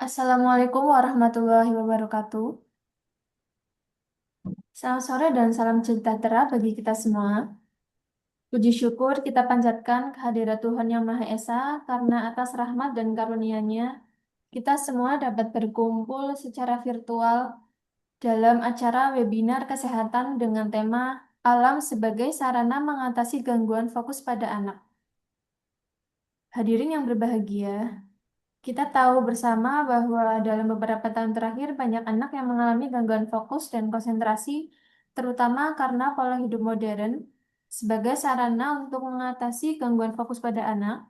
Assalamualaikum warahmatullahi wabarakatuh. Selamat sore dan salam sejahtera bagi kita semua. Puji syukur kita panjatkan kehadirat Tuhan Yang Maha Esa karena atas rahmat dan karunia-Nya kita semua dapat berkumpul secara virtual dalam acara webinar kesehatan dengan tema Alam sebagai sarana mengatasi gangguan fokus pada anak. Hadirin yang berbahagia, kita tahu bersama bahwa dalam beberapa tahun terakhir banyak anak yang mengalami gangguan fokus dan konsentrasi, terutama karena pola hidup modern, sebagai sarana untuk mengatasi gangguan fokus pada anak,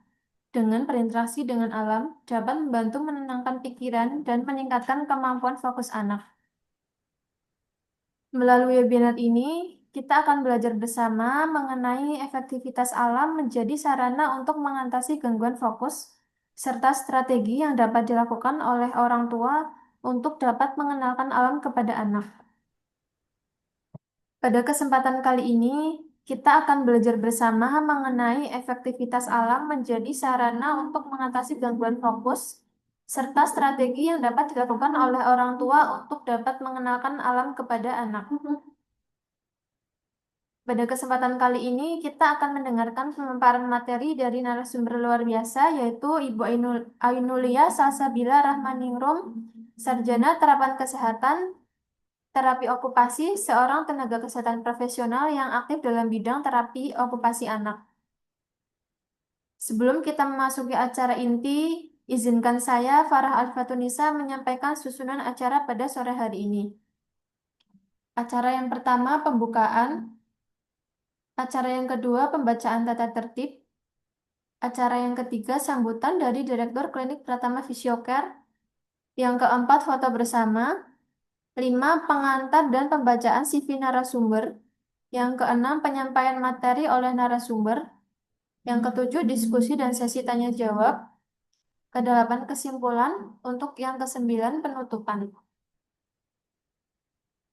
dengan berinteraksi dengan alam, dapat membantu menenangkan pikiran dan meningkatkan kemampuan fokus anak. Melalui webinar ini, kita akan belajar bersama mengenai efektivitas alam menjadi sarana untuk mengatasi gangguan fokus, serta strategi yang dapat dilakukan oleh orang tua untuk dapat mengenalkan alam kepada anak. Pada kesempatan kali ini, kita akan belajar bersama mengenai efektivitas alam menjadi sarana untuk mengatasi gangguan fokus, serta strategi yang dapat dilakukan oleh orang tua untuk dapat mengenalkan alam kepada anak. Pada kesempatan kali ini, kita akan mendengarkan pemaparan materi dari narasumber luar biasa, yaitu Ibu Ainulia Salsabila Rahmaningrum, Sarjana Terapan Kesehatan, Terapi Okupasi, seorang tenaga kesehatan profesional yang aktif dalam bidang terapi okupasi anak. Sebelum kita memasuki acara inti, izinkan saya, Farah Al-Fatunisa, menyampaikan susunan acara pada sore hari ini. Acara yang pertama, pembukaan. Acara yang kedua, pembacaan tata tertib. Acara yang ketiga, sambutan dari Direktur Klinik Pratama Fisiocare. Yang keempat, foto bersama. Lima, pengantar dan pembacaan CV narasumber. Yang keenam, penyampaian materi oleh narasumber. Yang ketujuh, diskusi dan sesi tanya jawab. Kedelapan, kesimpulan. Untuk yang kesembilan, penutupan.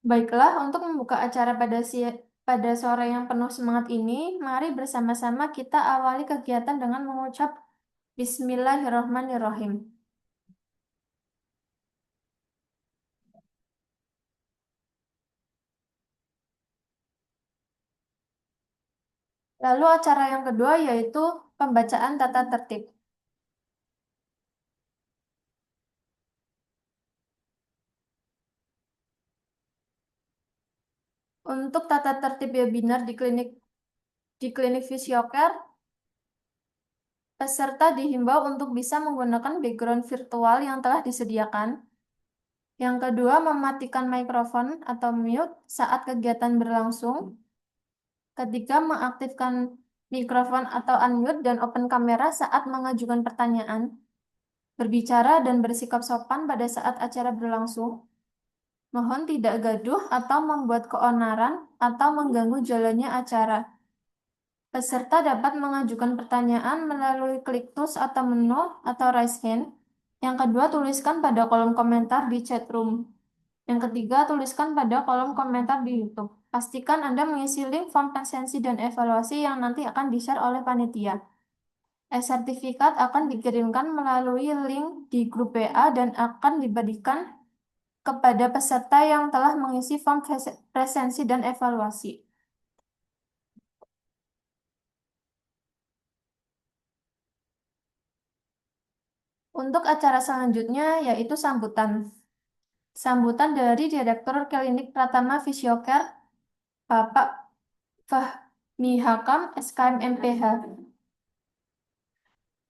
Baiklah, untuk membuka acara pada sore yang penuh semangat ini, mari bersama-sama kita awali kegiatan dengan mengucap Bismillahirrahmanirrahim. Lalu acara yang kedua yaitu pembacaan tata tertib. Untuk tata tertib webinar di klinik Fisiocare, peserta dihimbau untuk bisa menggunakan background virtual yang telah disediakan. Yang kedua, mematikan mikrofon atau mute saat kegiatan berlangsung. Ketiga, mengaktifkan mikrofon atau unmute dan open kamera saat mengajukan pertanyaan. Berbicara dan bersikap sopan pada saat acara berlangsung. Mohon tidak gaduh atau membuat keonaran atau mengganggu jalannya acara. Peserta dapat mengajukan pertanyaan melalui klik tools atau menu atau raise hand. Yang kedua, tuliskan pada kolom komentar di chat room. Yang ketiga, tuliskan pada kolom komentar di YouTube. Pastikan Anda mengisi link form presensi dan evaluasi yang nanti akan di-share oleh panitia. E-sertifikat akan dikirimkan melalui link di grup WA dan akan diberikan kepada peserta yang telah mengisi form presensi dan evaluasi. Untuk acara selanjutnya yaitu sambutan. Sambutan dari Direktur Klinik Pratama Fisiocare, Bapak Fahmi Hakam, SKM MPH.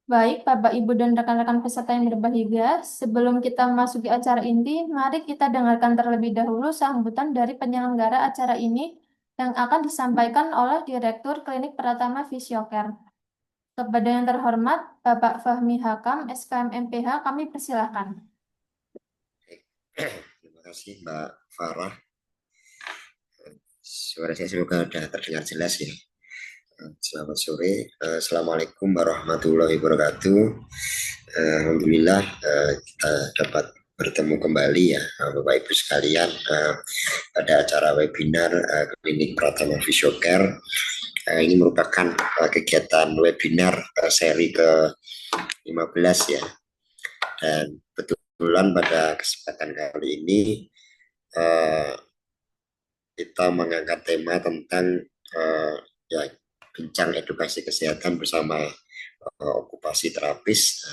Baik, Bapak, Ibu, dan rekan-rekan peserta yang berbahagia, sebelum kita memasuki acara inti, mari kita dengarkan terlebih dahulu sambutan dari penyelenggara acara ini yang akan disampaikan oleh Direktur Klinik Pratama Fisiocare. Kepada yang terhormat, Bapak Fahmi Hakam, SKM MPH, kami persilahkan. Terima kasih Mbak Farah. Suara saya semoga sudah terdengar jelas ya. Selamat sore. Assalamualaikum warahmatullahi wabarakatuh. Alhamdulillah kita dapat bertemu kembali ya Bapak Ibu sekalian pada acara webinar Klinik Pratama Fisiocare. Ini merupakan kegiatan webinar seri ke-15 ya. Dan betul kebetulan pada kesempatan kali ini eh, kita mengangkat tema tentang eh, ya bincang edukasi kesehatan bersama okupasi terapis,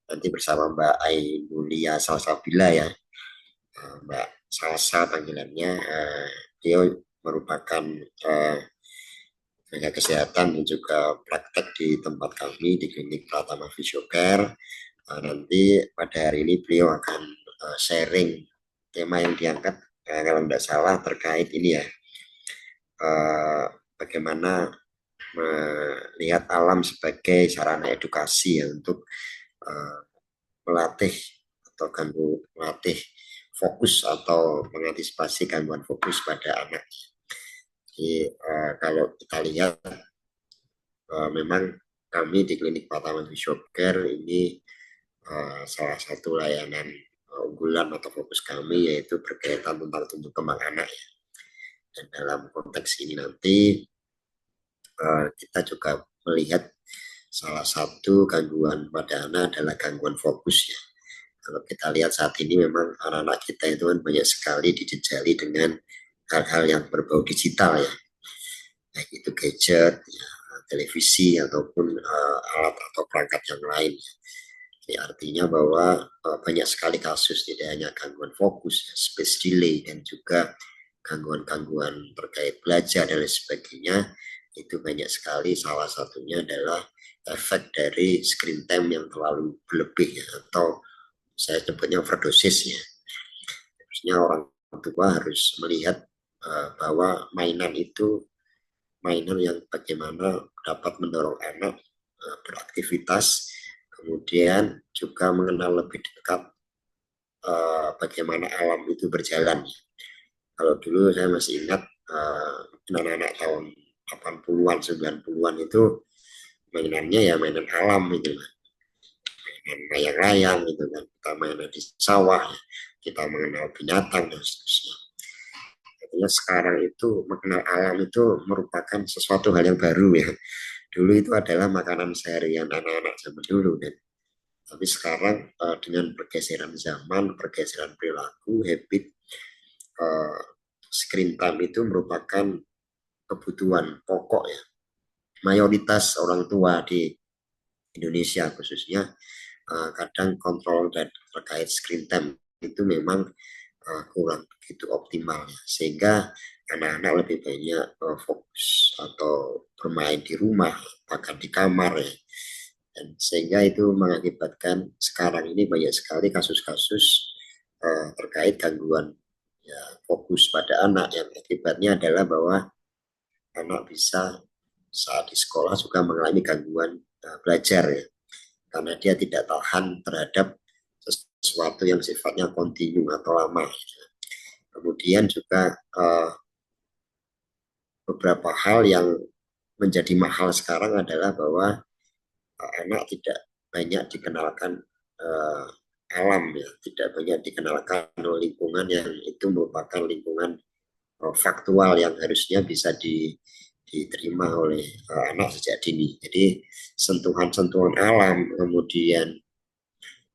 nanti bersama Mbak Ainulia Salsabila ya. Mbak Salsa panggilannya. Dia merupakan tenaga kesehatan dan juga praktek di tempat kami di klinik Pratama Physiocare. Nanti pada hari ini beliau akan sharing tema yang diangkat, kalau tidak salah terkait ini ya, bagaimana melihat alam sebagai sarana edukasi ya, untuk uh, melatih atau melatih fokus atau mengantisipasi gangguan fokus pada anak. Jadi kalau kita lihat, memang kami di klinik Pratama Physiocare ini salah satu layanan unggulan atau fokus kami yaitu berkaitan tentang tumbuh kembang anak ya. Dan dalam konteks ini nanti kita juga melihat salah satu gangguan pada anak adalah gangguan fokus ya. Kalau kita lihat saat ini memang anak-anak kita itu kan banyak sekali dijejali dengan hal-hal yang berbau digital ya, baik itu gadget, ya, televisi ataupun alat atau perangkat yang lain. Jadi artinya bahwa banyak sekali kasus tidak hanya gangguan fokus, ya, space delay dan juga gangguan-gangguan terkait belajar dan lain sebagainya, itu banyak sekali. Salah satunya adalah efek dari screen time yang terlalu berlebih ya, atau saya sebutnya overdosis ya. Harusnya orang tua harus melihat bahwa mainan itu mainan yang bagaimana dapat mendorong anak beraktivitas, kemudian juga mengenal lebih dekat bagaimana alam itu berjalan. Kalau dulu saya masih ingat anak-anak tahun 80-an, 90-an itu mainannya ya mainan alam itu, mainan layang-layang gitu kan, kita mainan di sawah, kita mengenal binatang dan seterusnya. Artinya sekarang itu mengenal alam itu merupakan sesuatu hal yang baru ya. Dulu itu adalah makanan seharian anak-anak zaman dulu, dan tapi sekarang dengan pergeseran zaman, pergeseran perilaku, habit, uh, screen time itu merupakan kebutuhan pokok ya. Mayoritas orang tua di Indonesia khususnya kadang kontrol dan terkait screen time itu memang kurang begitu optimal ya. Sehingga anak-anak lebih banyak fokus atau bermain di rumah, bahkan di kamar ya. Dan sehingga itu mengakibatkan sekarang ini banyak sekali kasus-kasus terkait gangguan ya, fokus pada anak, yang akibatnya adalah bahwa anak bisa saat di sekolah juga mengalami gangguan belajar ya, karena dia tidak tahan terhadap sesuatu yang sifatnya kontinu atau lama. Kemudian juga beberapa hal yang menjadi mahal sekarang adalah bahwa anak tidak banyak dikenalkan uh, alam ya, tidak banyak dikenalkan lingkungan yang itu merupakan lingkungan faktual yang harusnya bisa diterima oleh anak sejak dini. Jadi sentuhan-sentuhan alam, kemudian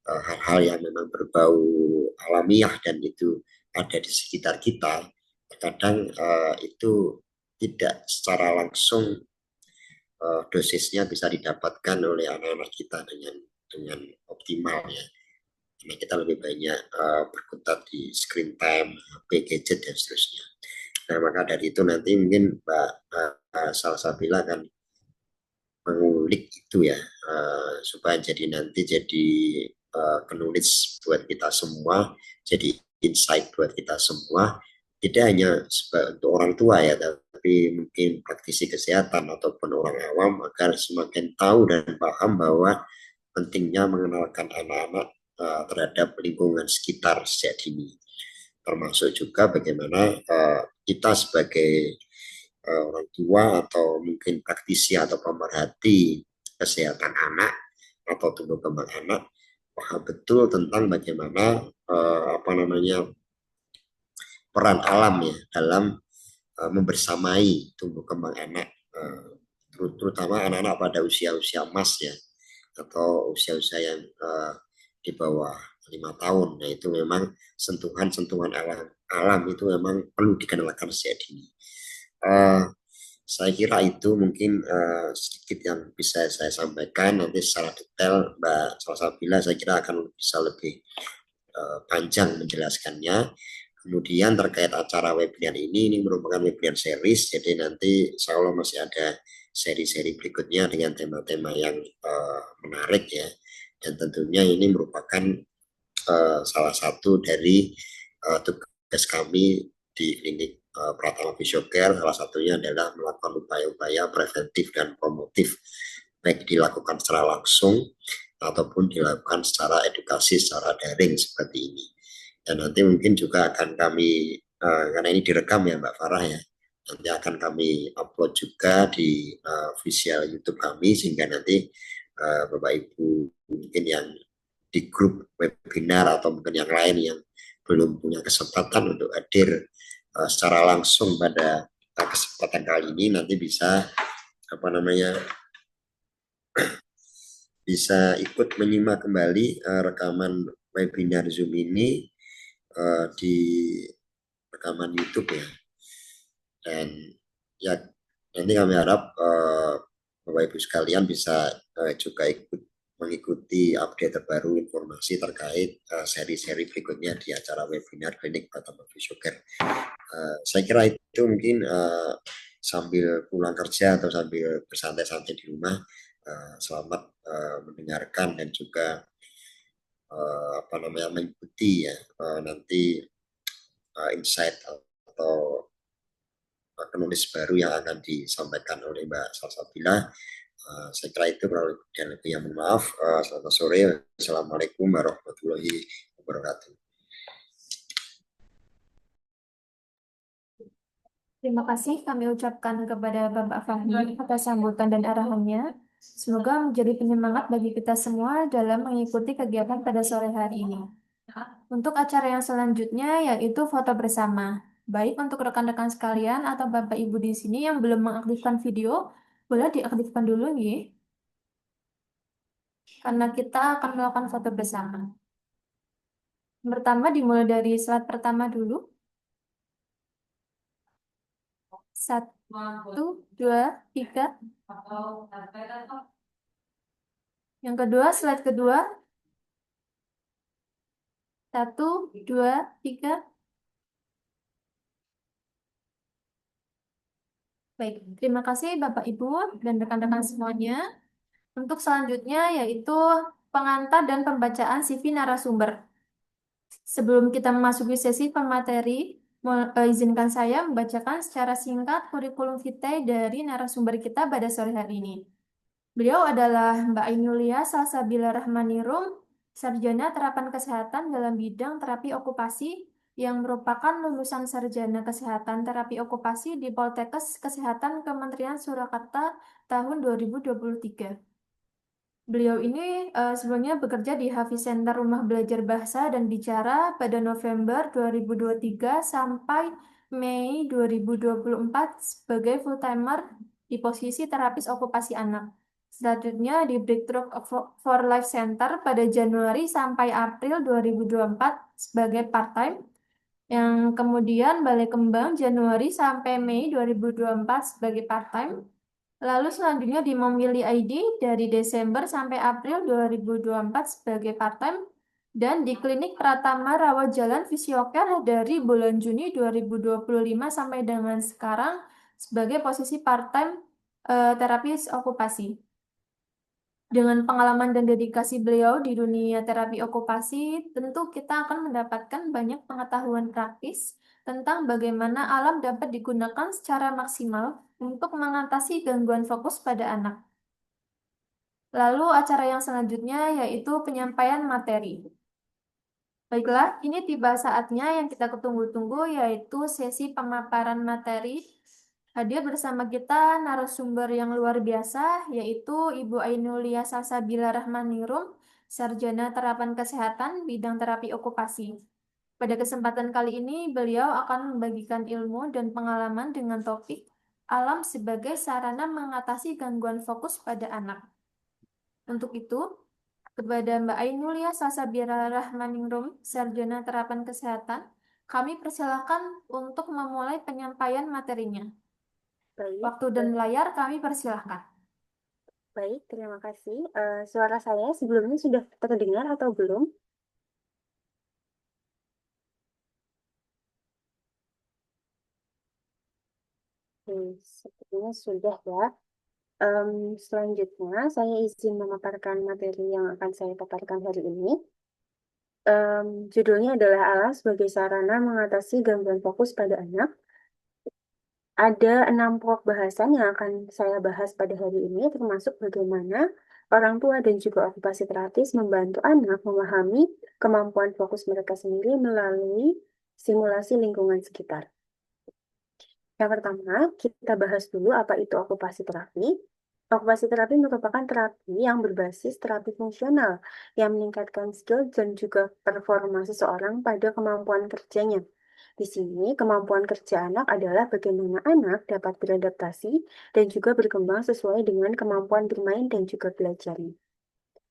hal-hal yang memang berbau alamiah dan itu ada di sekitar kita, terkadang itu tidak secara langsung dosisnya bisa didapatkan oleh anak-anak kita dengan optimal ya. Karena kita lebih banyak berkutat di screen time, HP, gadget dan seterusnya. Nah maka dari itu nanti mungkin Mbak Salsabila akan mengulik itu ya, supaya jadi nanti jadi penulis buat kita semua, jadi insight buat kita semua, tidak hanya untuk orang tua ya, tapi mungkin praktisi kesehatan ataupun orang awam, agar semakin tahu dan paham bahwa pentingnya mengenalkan anak-anak terhadap lingkungan sekitar sejak dini, termasuk juga bagaimana kita sebagai orang tua atau mungkin praktisi atau pemerhati kesehatan anak atau tumbuh kembang anak paham betul tentang bagaimana apa namanya peran alam ya dalam membersamai tumbuh kembang anak, terutama anak-anak pada usia-usia emas ya, atau usia-usia yang di bawah 5 tahun. Nah itu memang sentuhan-sentuhan alam itu memang perlu dikenalkan sejak dini. Eh, saya kira itu mungkin sedikit yang bisa saya sampaikan. Nanti secara detail Mbak Salsabila saya kira akan bisa lebih panjang menjelaskannya. Kemudian terkait acara webinar ini merupakan webinar series, jadi nanti insya Allah masih ada seri-seri berikutnya dengan tema-tema yang menarik ya. Dan tentunya ini merupakan salah satu dari tugas kami di klinik Pratama Fisiocare. Salah satunya adalah melakukan upaya-upaya preventif dan promotif, baik dilakukan secara langsung ataupun dilakukan secara edukasi secara daring seperti ini. Dan nanti mungkin juga akan kami, karena ini direkam ya Mbak Farah ya, nanti akan kami upload juga di visual YouTube kami, sehingga nanti Bapak Ibu mungkin yang di grup webinar atau mungkin yang lain yang belum punya kesempatan untuk hadir secara langsung pada kesempatan kali ini, nanti bisa apa namanya, bisa ikut menyimak kembali rekaman webinar Zoom ini di rekaman YouTube ya. Dan ya nanti kami harap Bapak Ibu sekalian bisa juga ikut mengikuti update terbaru informasi terkait seri-seri berikutnya di acara webinar Klinik Pratama Fisiocare. Saya kira itu mungkin sambil pulang kerja atau sambil bersantai-santai di rumah, selamat mendengarkan dan juga apa namanya, mengikuti ya nanti insight atau penulis baru yang akan disampaikan oleh Mbak Salsabila. Saya kira itu dan lebih yang mohon maaf. Selamat sore. Assalamualaikum warahmatullahi wabarakatuh. Terima kasih kami ucapkan kepada Bapak Fahmi atas sambutan dan arahannya. Semoga menjadi penyemangat bagi kita semua dalam mengikuti kegiatan pada sore hari ini. Untuk acara yang selanjutnya yaitu foto bersama. Baik untuk rekan-rekan sekalian atau Bapak Ibu di sini yang belum mengaktifkan video, boleh diaktifkan dulu nih, karena kita akan melakukan foto bersama. Pertama dimulai dari slide pertama dulu. 1, 2, 3. Yang kedua, slide kedua. 1, 2, 3. Baik, terima kasih Bapak Ibu dan rekan-rekan semuanya. Untuk selanjutnya yaitu pengantar dan pembacaan CV narasumber. Sebelum kita memasuki sesi pemateri, izinkan saya membacakan secara singkat kurikulum vitae dari narasumber kita pada sore hari ini. Beliau adalah Mbak Ainulia Salsabila Rahmanirum, Sarjana Terapan Kesehatan dalam bidang terapi okupasi yang merupakan lulusan Sarjana Kesehatan Terapi Okupasi di Poltekkes Kesehatan Kementerian Surakarta tahun 2023. Beliau ini sebelumnya bekerja di Hafiz Center Rumah Belajar Bahasa dan Bicara pada November 2023 sampai Mei 2024 sebagai full-timer di posisi terapis okupasi anak. Selanjutnya di Breakthrough for Life Center pada Januari sampai April 2024 sebagai part-time, yang kemudian Balai Kembang Januari sampai Mei 2024 sebagai part-time. Lalu selanjutnya di Memilih ID dari Desember sampai April 2024 sebagai part-time, dan di Klinik Pratama Rawat Jalan Fisiocare dari bulan Juni 2025 sampai dengan sekarang sebagai posisi part-time terapis okupasi. Dengan pengalaman dan dedikasi beliau di dunia terapi okupasi, tentu kita akan mendapatkan banyak pengetahuan praktis tentang bagaimana alam dapat digunakan secara maksimal untuk mengatasi gangguan fokus pada anak. Lalu acara yang selanjutnya yaitu penyampaian materi. Baiklah, ini tiba saatnya yang kita tunggu-tunggu yaitu sesi pemaparan materi. Hadir bersama kita narasumber yang luar biasa yaitu Ibu Ainulia Salsabila Rahmanirum, Sarjana Terapan Kesehatan Bidang Terapi Okupasi. Pada kesempatan kali ini, beliau akan membagikan ilmu dan pengalaman dengan topik alam sebagai sarana mengatasi gangguan fokus pada anak. Untuk itu, Kepada Mbak Ainul ya Sasabira Rahmaningrum, Sarjana Terapan Kesehatan, kami persilakan untuk memulai penyampaian materinya. Baik, Waktu dan layar kami persilahkan. baik, terima kasih. Suara saya sebelumnya sudah terdengar atau belum? Sepertinya sudah ya. Selanjutnya, saya izin memaparkan materi yang akan saya paparkan hari ini. Judulnya adalah alam sebagai sarana mengatasi gangguan fokus pada anak. Ada 6 pokok bahasan yang akan saya bahas pada hari ini, termasuk bagaimana orang tua dan juga okupasi terapis membantu anak memahami kemampuan fokus mereka sendiri melalui simulasi lingkungan sekitar. Yang pertama, kita bahas dulu apa itu okupasi terapi. Okupasi terapi merupakan terapi yang berbasis terapi fungsional yang meningkatkan skill dan juga performa seseorang pada kemampuan kerjanya. Di sini, kemampuan kerja anak adalah bagaimana anak dapat beradaptasi dan juga berkembang sesuai dengan kemampuan bermain dan juga belajarnya.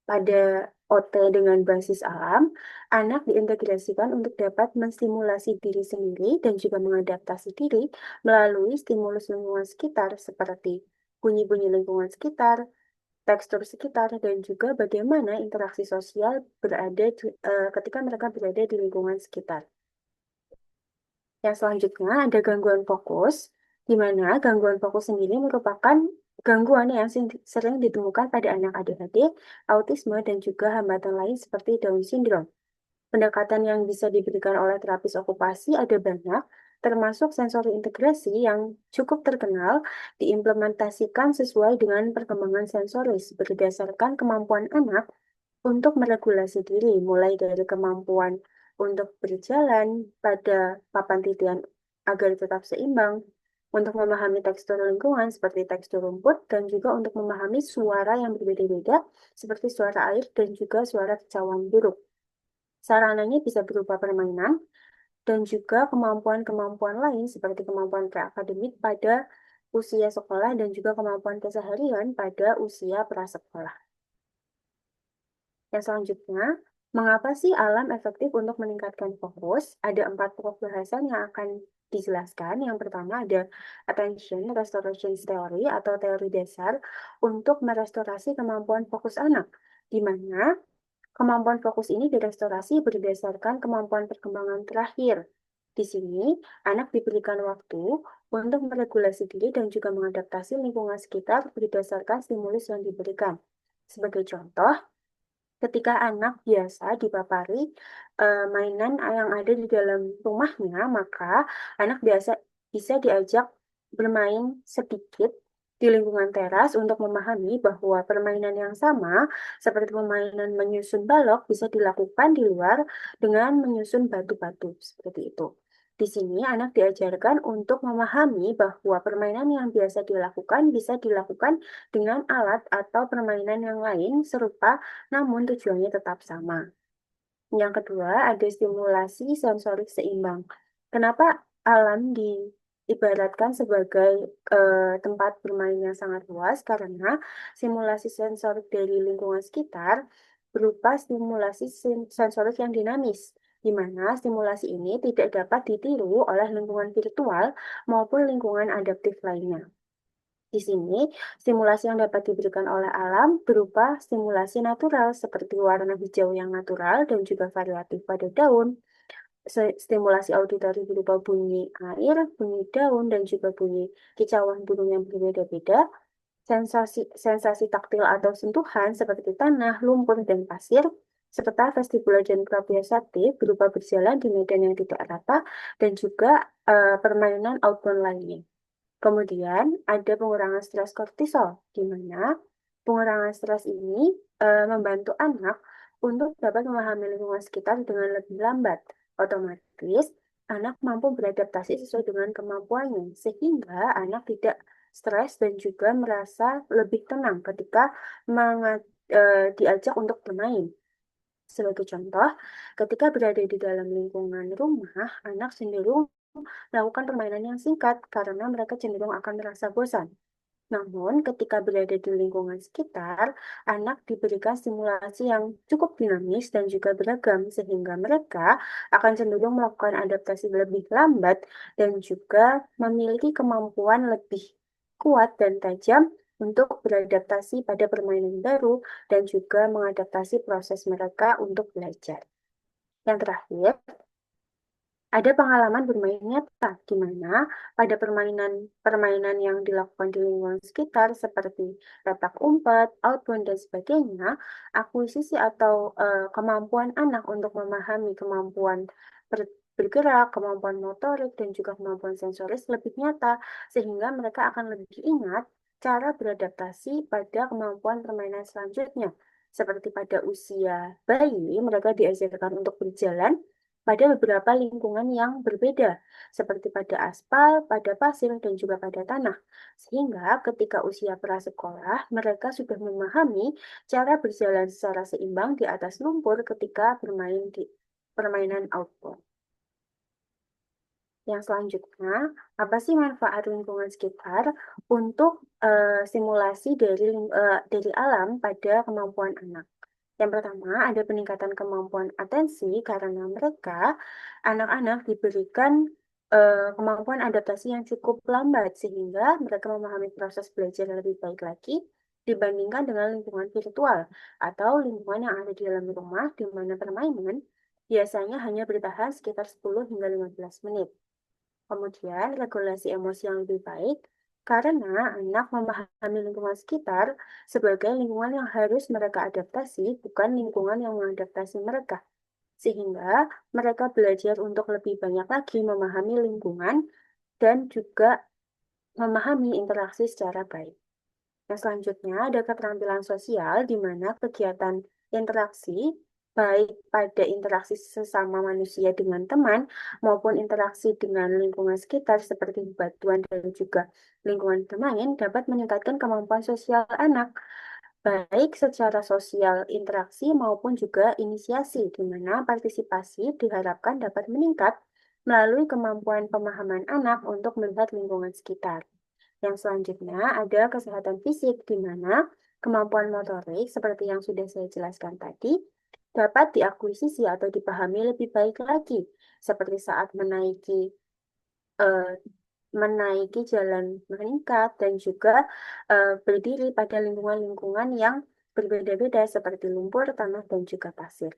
Pada OT dengan basis alam, anak diintegrasikan untuk dapat menstimulasi diri sendiri dan juga mengadaptasi diri melalui stimulus lingkungan sekitar seperti bunyi-bunyi lingkungan sekitar, tekstur sekitar, dan juga bagaimana interaksi sosial ketika mereka berada di lingkungan sekitar. Yang selanjutnya ada gangguan fokus, di mana gangguan fokus sendiri merupakan gangguan yang sering ditemukan pada anak ADHD, autisme, dan juga hambatan lain seperti Down syndrome. Pendekatan yang bisa diberikan oleh terapis okupasi ada banyak, termasuk sensori integrasi yang cukup terkenal diimplementasikan sesuai dengan perkembangan sensoris berdasarkan kemampuan anak untuk meregulasi diri, mulai dari kemampuan untuk berjalan pada papan titian agar tetap seimbang, untuk memahami tekstur lingkungan seperti tekstur rumput, dan juga untuk memahami suara yang berbeda-beda seperti suara air dan juga suara kicauan burung. Sarananya bisa berupa permainan dan juga kemampuan-kemampuan lain seperti kemampuan preakademik pada usia sekolah dan juga kemampuan keseharian pada usia prasekolah. Yang selanjutnya, mengapa sih alam efektif untuk meningkatkan fokus? Ada 4 pokok bahasan yang akan dijelaskan. Yang pertama ada attention restoration theory atau teori dasar untuk merestorasi kemampuan fokus anak, di mana kemampuan fokus ini direstorasi berdasarkan kemampuan perkembangan terakhir. Di sini, anak diberikan waktu untuk meregulasi diri dan juga mengadaptasi lingkungan sekitar berdasarkan stimulus yang diberikan. Sebagai contoh, ketika anak biasa dipapari mainan yang ada di dalam rumahnya, maka anak biasa bisa diajak bermain sedikit di lingkungan teras untuk memahami bahwa permainan yang sama seperti permainan menyusun balok bisa dilakukan di luar dengan menyusun batu-batu seperti itu. Di sini anak diajarkan untuk memahami bahwa permainan yang biasa dilakukan bisa dilakukan dengan alat atau permainan yang lain serupa namun tujuannya tetap sama. Yang kedua, ada stimulasi sensorik seimbang. Kenapa alam diibaratkan sebagai tempat bermain yang sangat luas? Karena simulasi sensorik dari lingkungan sekitar berupa stimulasi sensorik yang dinamis, di mana stimulasi ini tidak dapat ditiru oleh lingkungan virtual maupun lingkungan adaptif lainnya. Di sini, stimulasi yang dapat diberikan oleh alam berupa stimulasi natural seperti warna hijau yang natural dan juga variatif pada daun, stimulasi auditori berupa bunyi air, bunyi daun, dan juga bunyi kicauan burung yang berbeda-beda, sensasi taktil atau sentuhan seperti tanah, lumpur, dan pasir, serta vestibular dan proprioceptif berupa berjalan di medan yang tidak rata, dan juga permainan outbound lainnya. Kemudian ada pengurangan stres kortisol, di mana pengurangan stres ini membantu anak untuk dapat memahami lingkungan sekitar dengan lebih lambat. Otomatis, anak mampu beradaptasi sesuai dengan kemampuannya, sehingga anak tidak stres dan juga merasa lebih tenang ketika diajak untuk bermain. Sebagai contoh, ketika berada di dalam lingkungan rumah, anak cenderung melakukan permainan yang singkat karena mereka cenderung akan merasa bosan. Namun, ketika berada di lingkungan sekitar, anak diberikan stimulasi yang cukup dinamis dan juga beragam, sehingga mereka akan cenderung melakukan adaptasi lebih lambat dan juga memiliki kemampuan lebih kuat dan tajam untuk beradaptasi pada permainan baru dan juga mengadaptasi proses mereka untuk belajar. Yang terakhir, ada pengalaman bermain nyata di mana pada permainan yang dilakukan di lingkungan sekitar seperti petak umpet, outbound dan sebagainya, akuisisi atau kemampuan anak untuk memahami kemampuan bergerak, kemampuan motorik dan juga kemampuan sensoris lebih nyata sehingga mereka akan lebih ingat cara beradaptasi pada kemampuan permainan selanjutnya. Seperti pada usia bayi, mereka diajarkan untuk berjalan pada beberapa lingkungan yang berbeda, seperti pada aspal, pada pasir, dan juga pada tanah. Sehingga ketika usia prasekolah, mereka sudah memahami cara berjalan secara seimbang di atas lumpur ketika bermain di permainan outdoor. Yang selanjutnya, apa sih manfaat lingkungan sekitar untuk simulasi dari alam pada kemampuan anak? Yang pertama, ada peningkatan kemampuan atensi karena anak-anak diberikan kemampuan adaptasi yang cukup lambat sehingga mereka memahami proses belajar yang lebih baik lagi dibandingkan dengan lingkungan virtual atau lingkungan yang ada di dalam rumah di mana permainan biasanya hanya bertahan sekitar 10 hingga 15 menit. Kemudian, regulasi emosi yang lebih baik karena anak memahami lingkungan sekitar sebagai lingkungan yang harus mereka adaptasi, bukan lingkungan yang mengadaptasi mereka. Sehingga mereka belajar untuk lebih banyak lagi memahami lingkungan dan juga memahami interaksi secara baik. Yang selanjutnya ada keterampilan sosial di mana kegiatan interaksi baik pada interaksi sesama manusia dengan teman maupun interaksi dengan lingkungan sekitar seperti batuan dan juga lingkungan bermain dapat meningkatkan kemampuan sosial anak baik secara sosial interaksi maupun juga inisiasi di mana partisipasi diharapkan dapat meningkat melalui kemampuan pemahaman anak untuk melihat lingkungan sekitar. Yang selanjutnya ada kesehatan fisik, di mana kemampuan motorik seperti yang sudah saya jelaskan tadi dapat diakuisisi atau dipahami lebih baik lagi, seperti saat eh, menaiki jalan meningkat dan juga berdiri pada lingkungan-lingkungan yang berbeda-beda seperti lumpur, tanah, dan juga pasir.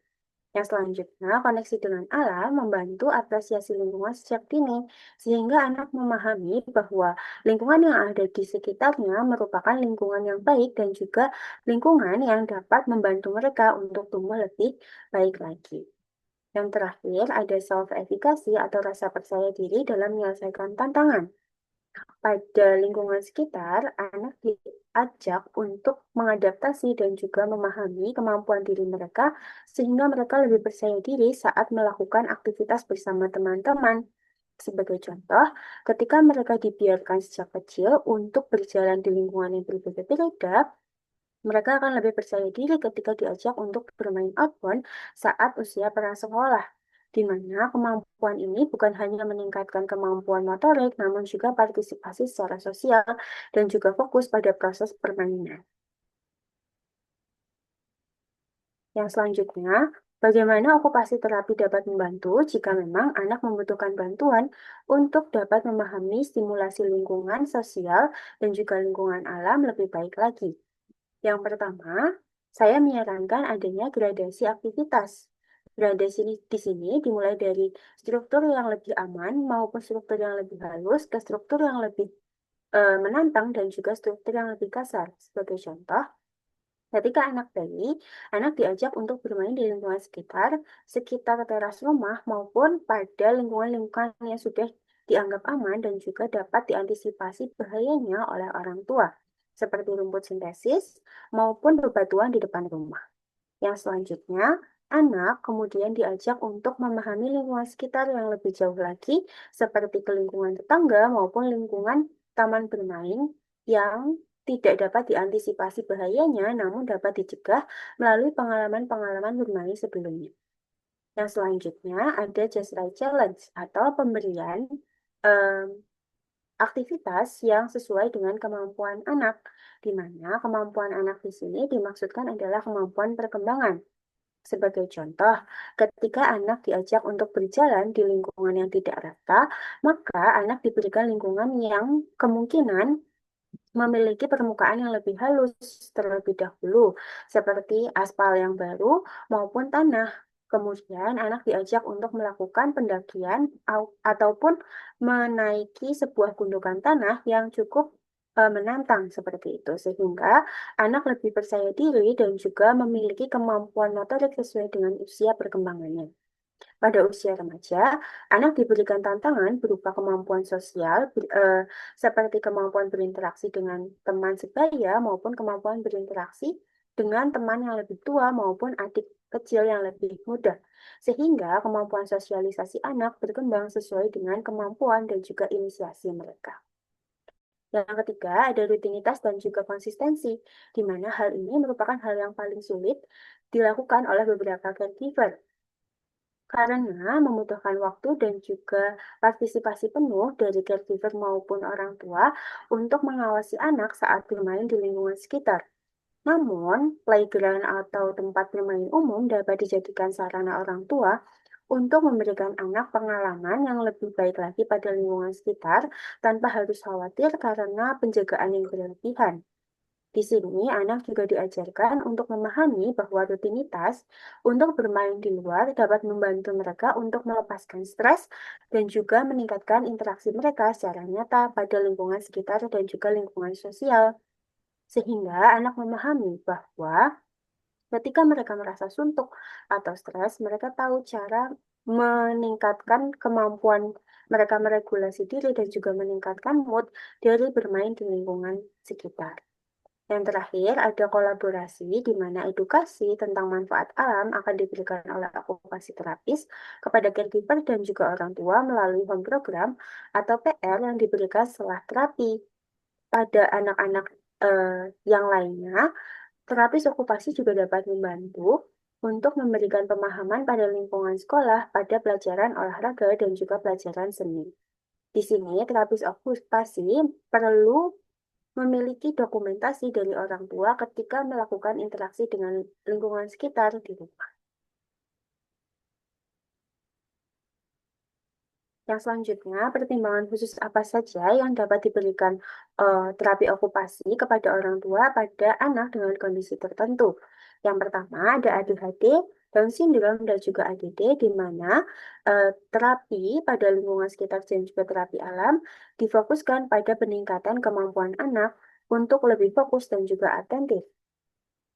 Yang selanjutnya, koneksi dengan alam membantu apresiasi lingkungan sejak dini, sehingga anak memahami bahwa lingkungan yang ada di sekitarnya merupakan lingkungan yang baik dan juga lingkungan yang dapat membantu mereka untuk tumbuh lebih baik lagi. Yang terakhir, ada self-efficacy atau rasa percaya diri dalam menyelesaikan tantangan. Pada lingkungan sekitar, anak diajak untuk mengadaptasi dan juga memahami kemampuan diri mereka sehingga mereka lebih percaya diri saat melakukan aktivitas bersama teman-teman. Sebagai contoh, ketika mereka dibiarkan sejak kecil untuk berjalan di lingkungan yang berbeda-beda, mereka akan lebih percaya diri ketika diajak untuk bermain outbound saat usia prasekolah, di mana kemampuan ini bukan hanya meningkatkan kemampuan motorik, namun juga partisipasi secara sosial dan juga fokus pada proses permainan. Yang selanjutnya, bagaimana okupasi terapi dapat membantu jika memang anak membutuhkan bantuan untuk dapat memahami stimulasi lingkungan sosial dan juga lingkungan alam lebih baik lagi. Yang pertama, saya menyarankan adanya gradasi aktivitas. Gradasi di sini dimulai dari struktur yang lebih aman maupun struktur yang lebih halus ke struktur yang lebih menantang dan juga struktur yang lebih kasar. Sebagai contoh, ketika anak bayi, anak diajak untuk bermain di lingkungan sekitar teras rumah maupun pada lingkungan-lingkungan yang sudah dianggap aman dan juga dapat diantisipasi bahayanya oleh orang tua, seperti rumput sintesis maupun bebatuan di depan rumah. Yang selanjutnya, anak kemudian diajak untuk memahami lingkungan sekitar yang lebih jauh lagi, seperti ke lingkungan tetangga maupun lingkungan taman bermain yang tidak dapat diantisipasi bahayanya, namun dapat dicegah melalui pengalaman-pengalaman bermain sebelumnya. Yang selanjutnya ada Just Right Challenge atau pemberian em, aktivitas yang sesuai dengan kemampuan anak, di mana kemampuan anak di sini dimaksudkan adalah kemampuan perkembangan. Sebagai contoh, ketika anak diajak untuk berjalan di lingkungan yang tidak rata, maka anak diberikan lingkungan yang kemungkinan memiliki permukaan yang lebih halus terlebih dahulu, seperti aspal yang baru maupun tanah. Kemudian anak diajak untuk melakukan pendakian ataupun menaiki sebuah gundukan tanah yang cukup menantang seperti itu, sehingga anak lebih percaya diri dan juga memiliki kemampuan motorik sesuai dengan usia perkembangannya. Pada usia remaja, anak diberikan tantangan berupa kemampuan sosial, seperti kemampuan berinteraksi dengan teman sebaya maupun kemampuan berinteraksi dengan teman yang lebih tua maupun adik kecil yang lebih muda. Sehingga kemampuan sosialisasi anak berkembang sesuai dengan kemampuan dan juga inisiasi mereka. Yang ketiga, ada rutinitas dan juga konsistensi, di mana hal ini merupakan hal yang paling sulit dilakukan oleh beberapa caregiver karena membutuhkan waktu dan juga partisipasi penuh dari caregiver maupun orang tua untuk mengawasi anak saat bermain di lingkungan sekitar. Namun, playground atau tempat bermain umum dapat dijadikan sarana orang tua untuk memberikan anak pengalaman yang lebih baik lagi pada lingkungan sekitar tanpa harus khawatir karena penjagaan yang berlebihan. Di sini, anak juga diajarkan untuk memahami bahwa rutinitas untuk bermain di luar dapat membantu mereka untuk melepaskan stres dan juga meningkatkan interaksi mereka secara nyata pada lingkungan sekitar dan juga lingkungan sosial. Sehingga anak memahami bahwa ketika mereka merasa suntuk atau stres, mereka tahu cara meningkatkan kemampuan mereka meregulasi diri dan juga meningkatkan mood dari bermain di lingkungan sekitar. Yang terakhir, ada kolaborasi di mana edukasi tentang manfaat alam akan diberikan oleh okupasi terapis kepada caregiver dan juga orang tua melalui home program atau PR yang diberikan setelah terapi. Pada anak-anak yang lainnya, terapis okupasi juga dapat membantu untuk memberikan pemahaman pada lingkungan sekolah pada pelajaran olahraga dan juga pelajaran seni. Di sini, terapis okupasi perlu memiliki dokumentasi dari orang tua ketika melakukan interaksi dengan lingkungan sekitar di rumah. Yang selanjutnya, pertimbangan khusus apa saja yang dapat diberikan terapi okupasi kepada orang tua pada anak dengan kondisi tertentu. Yang pertama, ada ADHD, Down syndrome, dan juga ADD, di mana terapi pada lingkungan sekitar dan juga terapi alam difokuskan pada peningkatan kemampuan anak untuk lebih fokus dan juga atentif.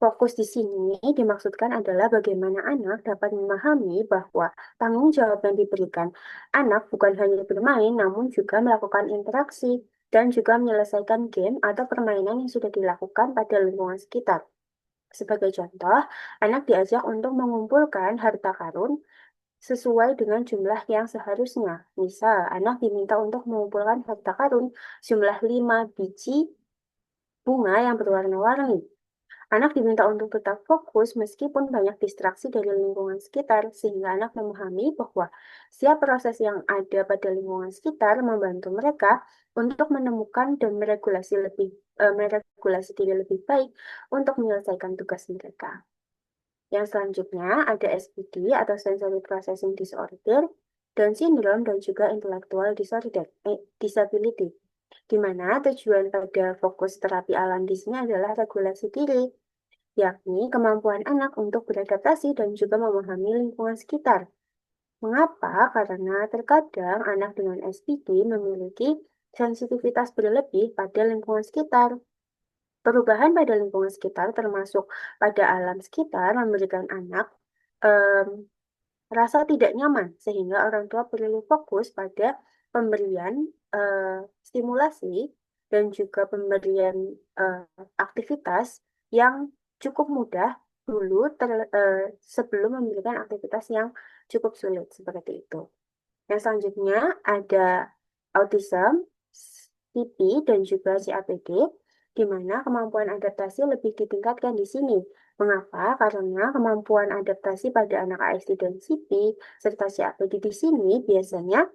Fokus di sini dimaksudkan adalah bagaimana anak dapat memahami bahwa tanggung jawab yang diberikan anak bukan hanya bermain, namun juga melakukan interaksi dan juga menyelesaikan game atau permainan yang sudah dilakukan pada lingkungan sekitar. Sebagai contoh, anak diajak untuk mengumpulkan harta karun sesuai dengan jumlah yang seharusnya. Misal, anak diminta untuk mengumpulkan harta karun jumlah 5 biji bunga yang berwarna-warni. Anak diminta untuk tetap fokus meskipun banyak distraksi dari lingkungan sekitar, sehingga anak memahami bahwa setiap proses yang ada pada lingkungan sekitar membantu mereka untuk menemukan dan meregulasi diri lebih baik untuk menyelesaikan tugas mereka. Yang selanjutnya ada SPD atau Sensory Processing Disorder, Down Syndrome, dan juga Intellectual Disability, di mana tujuan pada fokus terapi alam di sini adalah regulasi diri, yakni kemampuan anak untuk beradaptasi dan juga memahami lingkungan sekitar. Mengapa? Karena terkadang anak dengan SPD memiliki sensitivitas berlebih pada lingkungan sekitar. Perubahan pada lingkungan sekitar termasuk pada alam sekitar memberikan anak rasa tidak nyaman sehingga orang tua perlu fokus pada pemberian stimulasi dan juga pemberian aktivitas yang cukup mudah dulu sebelum memberikan aktivitas yang cukup sulit seperti itu. Yang selanjutnya ada autism, CP, dan juga CAPD, di mana kemampuan adaptasi lebih ditingkatkan di sini. Mengapa? Karena kemampuan adaptasi pada anak ASD dan CP serta CAPD di sini biasanya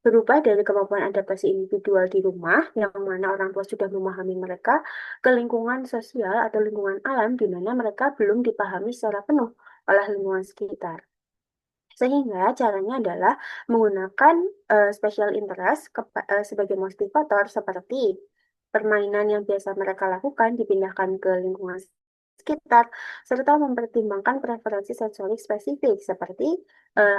berubah dari kemampuan adaptasi individual di rumah, yang mana orang tua sudah memahami mereka, ke lingkungan sosial atau lingkungan alam di mana mereka belum dipahami secara penuh oleh lingkungan sekitar. Sehingga caranya adalah menggunakan special interest sebagai motivator seperti permainan yang biasa mereka lakukan dipindahkan ke lingkungan sekitar, serta mempertimbangkan preferensi sensorik spesifik seperti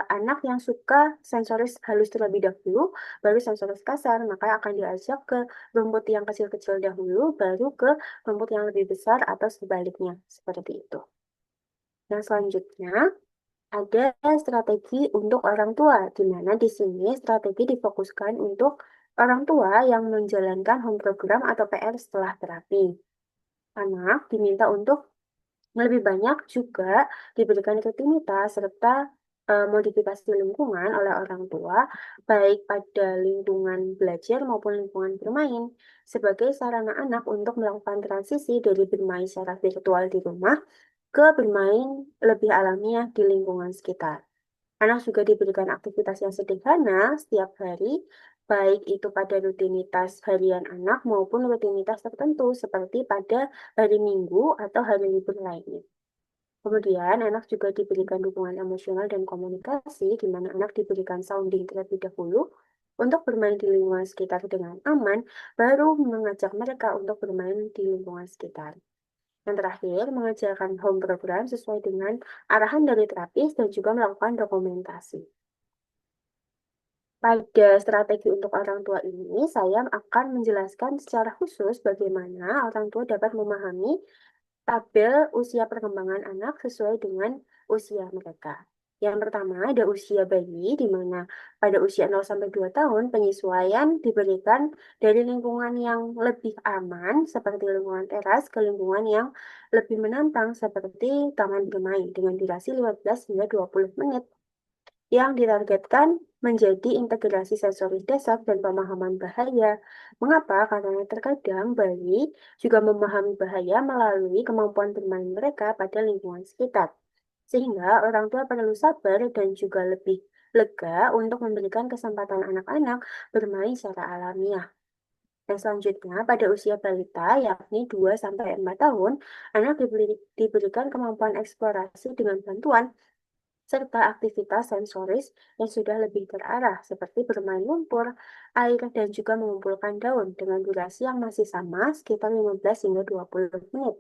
anak yang suka sensoris halus terlebih dahulu, baru sensoris kasar, maka akan diajak ke rumput yang kecil-kecil dahulu, baru ke rumput yang lebih besar atau sebaliknya, seperti itu. Yang selanjutnya, ada strategi untuk orang tua, di mana di sini strategi difokuskan untuk orang tua yang menjalankan home program atau PR setelah terapi. Anak diminta untuk lebih banyak juga diberikan rutinitas serta modifikasi lingkungan oleh orang tua, baik pada lingkungan belajar maupun lingkungan bermain, sebagai sarana anak untuk melakukan transisi dari bermain secara virtual di rumah ke bermain lebih alamiah di lingkungan sekitar. Anak juga diberikan aktivitas yang sederhana setiap hari, baik itu pada rutinitas harian anak maupun rutinitas tertentu, seperti pada hari Minggu atau hari libur lainnya. Kemudian, anak juga diberikan dukungan emosional dan komunikasi, di mana anak diberikan sounding terlebih dahulu untuk bermain di lingkungan sekitar dengan aman, baru mengajak mereka untuk bermain di lingkungan sekitar. Yang terakhir, mengajarkan home program sesuai dengan arahan dari terapis dan juga melakukan dokumentasi. Pada strategi untuk orang tua ini, saya akan menjelaskan secara khusus bagaimana orang tua dapat memahami tabel usia perkembangan anak sesuai dengan usia mereka. Yang pertama ada usia bayi, di mana pada usia 0 sampai 2 tahun penyesuaian diberikan dari lingkungan yang lebih aman seperti lingkungan teras ke lingkungan yang lebih menantang seperti taman bermain dengan durasi 15 hingga 20 menit yang ditargetkan menjadi integrasi sensoris dasar dan pemahaman bahaya. Mengapa? Karena terkadang bayi juga memahami bahaya melalui kemampuan bermain mereka pada lingkungan sekitar. Sehingga orang tua perlu sabar dan juga lebih lega untuk memberikan kesempatan anak-anak bermain secara alamiah. Dan selanjutnya, pada usia balita, yakni 2-4 tahun, anak diberikan kemampuan eksplorasi dengan bantuan serta aktivitas sensoris yang sudah lebih terarah, seperti bermain lumpur, air, dan juga mengumpulkan daun dengan durasi yang masih sama, sekitar 15 hingga 20 menit.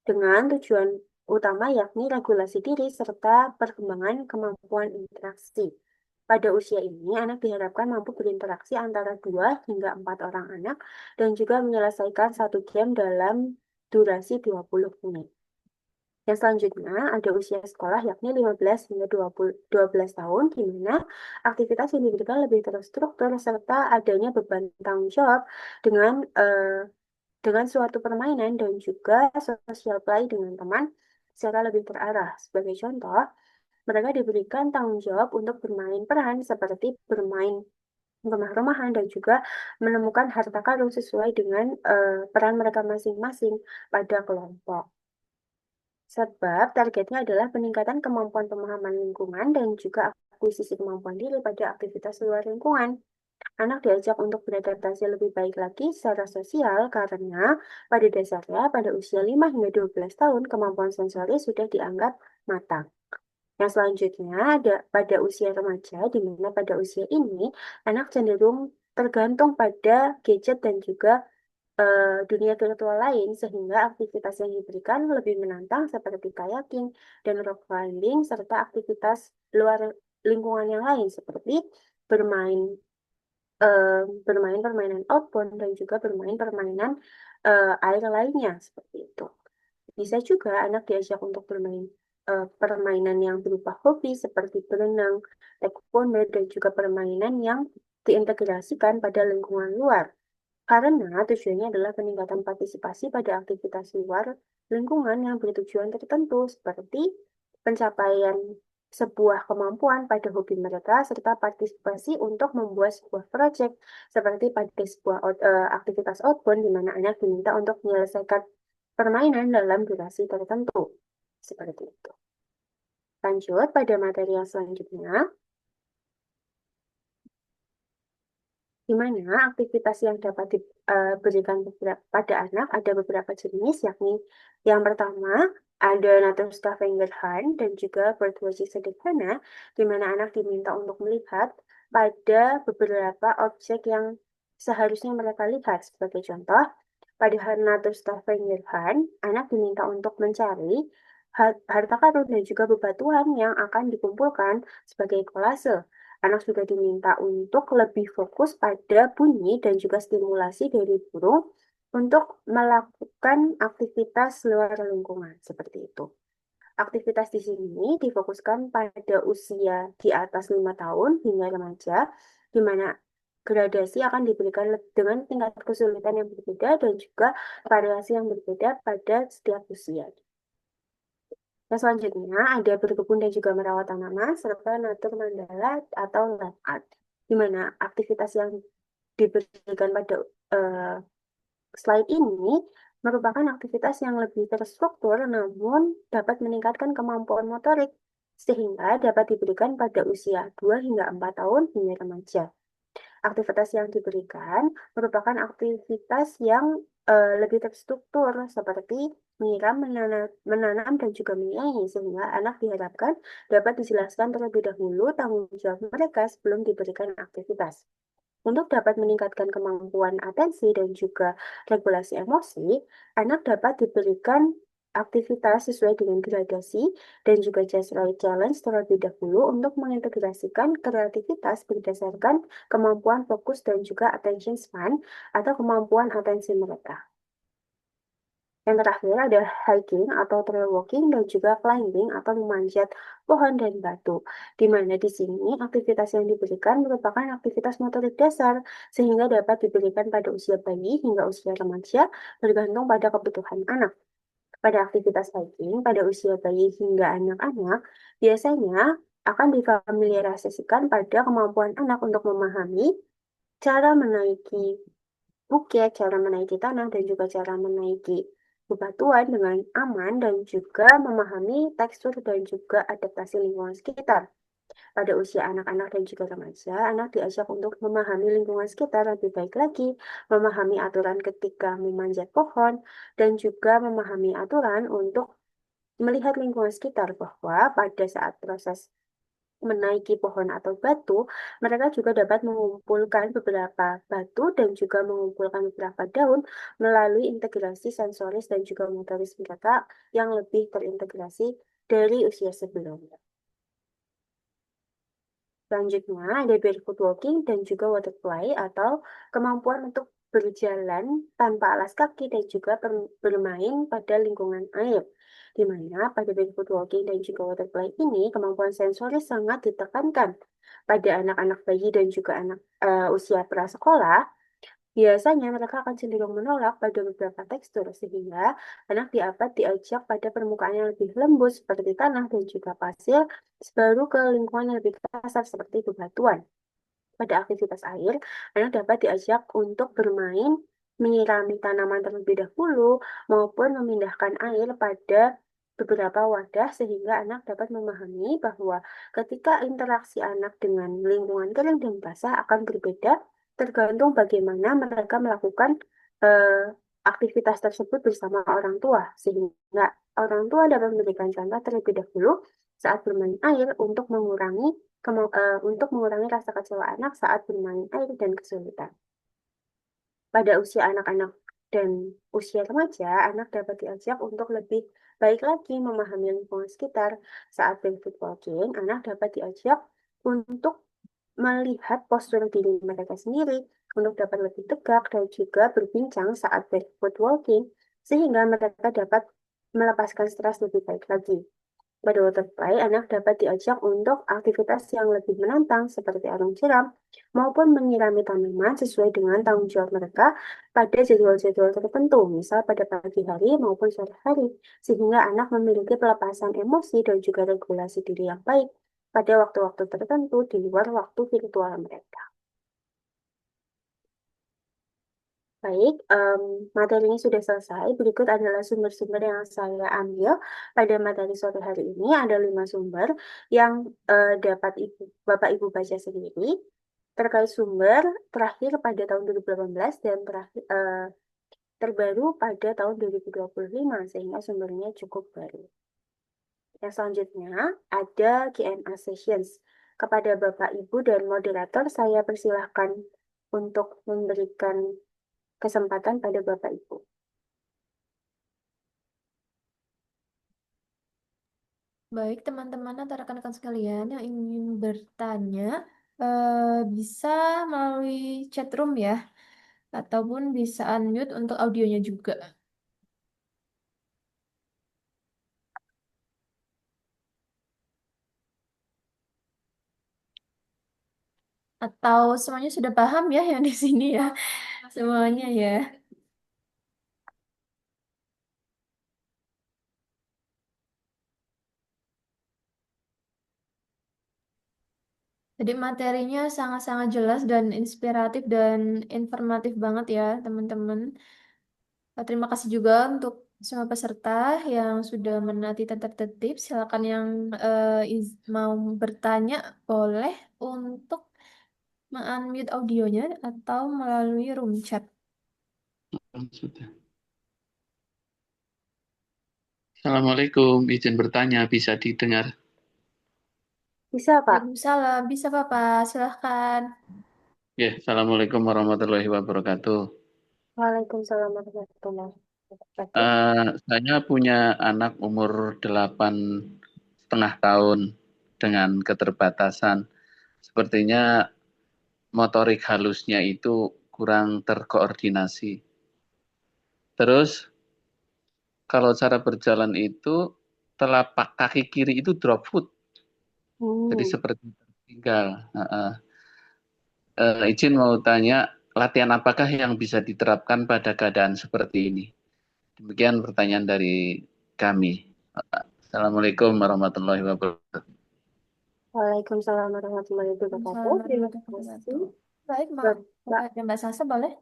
Dengan tujuan utama yakni regulasi diri serta perkembangan kemampuan interaksi. Pada usia ini, anak diharapkan mampu berinteraksi antara 2 hingga 4 orang anak dan juga menyelesaikan satu game dalam durasi 20 menit. Yang selanjutnya ada usia sekolah yakni 15 hingga 12 tahun, di mana aktivitas yang diberikan lebih terstruktur serta adanya beban tanggung jawab dengan suatu permainan dan juga social play dengan teman secara lebih terarah. Sebagai contoh, mereka diberikan tanggung jawab untuk bermain peran seperti bermain rumah-rumahan dan juga menemukan harta karun sesuai dengan peran mereka masing-masing pada kelompok. Sebab targetnya adalah peningkatan kemampuan pemahaman lingkungan dan juga akuisisi kemampuan diri pada aktivitas luar lingkungan. Anak diajak untuk beradaptasi lebih baik lagi secara sosial karena pada dasarnya pada usia 5 hingga 12 tahun kemampuan sensori sudah dianggap matang. Yang selanjutnya ada pada usia remaja, di mana pada usia ini anak cenderung tergantung pada gadget dan juga dunia virtual lain, sehingga aktivitas yang diberikan lebih menantang seperti kayaking dan rock climbing, serta aktivitas luar lingkungan yang lain seperti bermain bermain permainan outbound dan juga bermain permainan air lainnya seperti itu. Bisa juga anak diajak untuk bermain permainan yang berupa hobi seperti berenang, taekwondo, dan juga permainan yang diintegrasikan pada lingkungan luar. Karena tujuannya adalah peningkatan partisipasi pada aktivitas luar lingkungan yang bertujuan tertentu, seperti pencapaian sebuah kemampuan pada hobi mereka, serta partisipasi untuk membuat sebuah proyek, seperti pada sebuah aktivitas outbound, di mana anak diminta untuk menyelesaikan permainan dalam durasi tertentu. Seperti itu. Lanjut pada materi yang selanjutnya. di mana aktivitas yang dapat diberikan pada anak ada beberapa jenis, yakni yang pertama ada nature scavenger hunt dan juga birdwatching sederhana, di mana anak diminta untuk melihat pada beberapa objek yang seharusnya mereka lihat. Sebagai contoh, pada nature scavenger hunt, anak diminta untuk mencari harta karun dan juga bebatuan yang akan dikumpulkan sebagai kolase. Anak juga diminta untuk lebih fokus pada bunyi dan juga stimulasi dari burung untuk melakukan aktivitas luar lingkungan seperti itu. Aktivitas di sini difokuskan pada usia di atas 5 tahun hingga remaja, di mana gradasi akan diberikan dengan tingkat kesulitan yang berbeda dan juga variasi yang berbeda pada setiap usia. Yang selanjutnya ada berkebun dan juga merawat tanaman serta natur mandala atau land art, di mana aktivitas yang diberikan pada eh, slide ini merupakan aktivitas yang lebih terstruktur namun dapat meningkatkan kemampuan motorik sehingga dapat diberikan pada usia 2 hingga 4 tahun hingga remaja. Aktivitas yang diberikan merupakan aktivitas yang lebih terstruktur seperti menyiram, menanam, dan juga menyaingi sehingga anak diharapkan dapat dijelaskan terlebih dahulu tanggung jawab mereka sebelum diberikan aktivitas. Untuk dapat meningkatkan kemampuan atensi dan juga regulasi emosi, anak dapat diberikan aktivitas sesuai dengan gradasi dan juga just right challenge terlebih dahulu untuk mengintegrasikan kreativitas berdasarkan kemampuan fokus dan juga attention span atau kemampuan atensi mereka. Yang terakhir ada hiking atau trail walking dan juga climbing atau memanjat pohon dan batu. Di mana di sini aktivitas yang diberikan merupakan aktivitas motorik dasar sehingga dapat diberikan pada usia bayi hingga usia remaja bergantung pada kebutuhan anak. Pada aktivitas hiking pada usia bayi hingga anak-anak biasanya akan difamiliarisasikan pada kemampuan anak untuk memahami cara menaiki bukit, cara menaiki tanah, dan juga cara menaiki bebatuan dengan aman dan juga memahami tekstur dan juga adaptasi lingkungan sekitar. Pada usia anak-anak dan juga remaja, anak diajak untuk memahami lingkungan sekitar lebih baik lagi, memahami aturan ketika memanjat pohon, dan juga memahami aturan untuk melihat lingkungan sekitar bahwa pada saat proses menaiki pohon atau batu, mereka juga dapat mengumpulkan beberapa batu dan juga mengumpulkan beberapa daun melalui integrasi sensoris dan juga motoris mereka yang lebih terintegrasi dari usia sebelumnya. Selanjutnya ada barefoot walking dan juga waterplay atau kemampuan untuk berjalan tanpa alas kaki dan juga bermain pada lingkungan air. Di mana pada barefoot walking dan juga waterplay ini kemampuan sensoris sangat ditekankan pada anak-anak bayi dan juga anak usia prasekolah. Biasanya mereka akan cenderung menolak pada beberapa tekstur sehingga anak dapat diajak pada permukaan yang lebih lembut seperti tanah dan juga pasir, baru ke lingkungan yang lebih kasar seperti bebatuan. Pada aktivitas air, anak dapat diajak untuk bermain, menyirami tanaman terlebih dahulu, maupun memindahkan air pada beberapa wadah sehingga anak dapat memahami bahwa ketika interaksi anak dengan lingkungan kering dan basah akan berbeda tergantung bagaimana mereka melakukan aktivitas tersebut bersama orang tua sehingga orang tua dapat memberikan contoh terlebih dahulu saat bermain air untuk mengurangi rasa kecewa anak saat bermain air dan kesulitan. Pada usia anak-anak dan usia remaja, anak dapat diajak untuk lebih baik lagi memahami lingkungan sekitar. Saat barefoot walking, anak dapat diajak untuk melihat postur diri mereka sendiri, untuk dapat lebih tegak dan juga berbincang saat barefoot walking, sehingga mereka dapat melepaskan stres lebih baik lagi. Pada waterplay, anak dapat diajak untuk aktivitas yang lebih menantang seperti arung jeram maupun menyirami tanaman sesuai dengan tanggung jawab mereka pada jadwal-jadwal tertentu, misal pada pagi hari maupun sore hari, sehingga anak memiliki pelepasan emosi dan juga regulasi diri yang baik pada waktu-waktu tertentu di luar waktu virtual mereka. Baik, materinya sudah selesai. Berikut adalah sumber-sumber yang saya ambil pada materi sore hari ini. Ada 5 sumber yang dapat Bapak Ibu baca sendiri. terkait sumber terakhir pada tahun 2018 dan terbaru pada tahun 2025 sehingga sumbernya cukup baru. Yang selanjutnya ada Q&A sessions. Kepada Bapak Ibu dan moderator saya persilahkan untuk memberikan kesempatan pada Bapak Ibu. Baik, teman-teman atau rekan-rekan sekalian yang ingin bertanya, bisa melalui chat room ya, ataupun bisa unmute untuk audionya juga. Atau semuanya sudah paham ya yang di sini ya, semuanya ya. Jadi materinya sangat-sangat jelas dan inspiratif dan informatif banget ya, teman-teman. Terima kasih juga untuk semua peserta yang sudah menaati tata tertib. Silakan yang mau bertanya boleh untuk unmute audionya atau melalui room chat. Sudah. Assalamualaikum, izin bertanya, bisa didengar? Bisa, Pak? Waalaikumsalam, bisa Bapak, silahkan. Ya, Assalamualaikum warahmatullahi wabarakatuh. Waalaikumsalam warahmatullahi wabarakatuh. Saya punya anak umur 8,5 tahun dengan keterbatasan. Sepertinya motorik halusnya itu kurang terkoordinasi. Terus, kalau cara berjalan itu, telapak kaki kiri itu drop foot. Jadi seperti tertinggal. Izin mau tanya, latihan apakah yang bisa diterapkan pada keadaan seperti ini? Demikian pertanyaan dari kami. Assalamualaikum warahmatullahi wabarakatuh. Waalaikumsalam warahmatullahi wabarakatuh. Terima kasih. Baik, Bapak. Mbak Sasa boleh?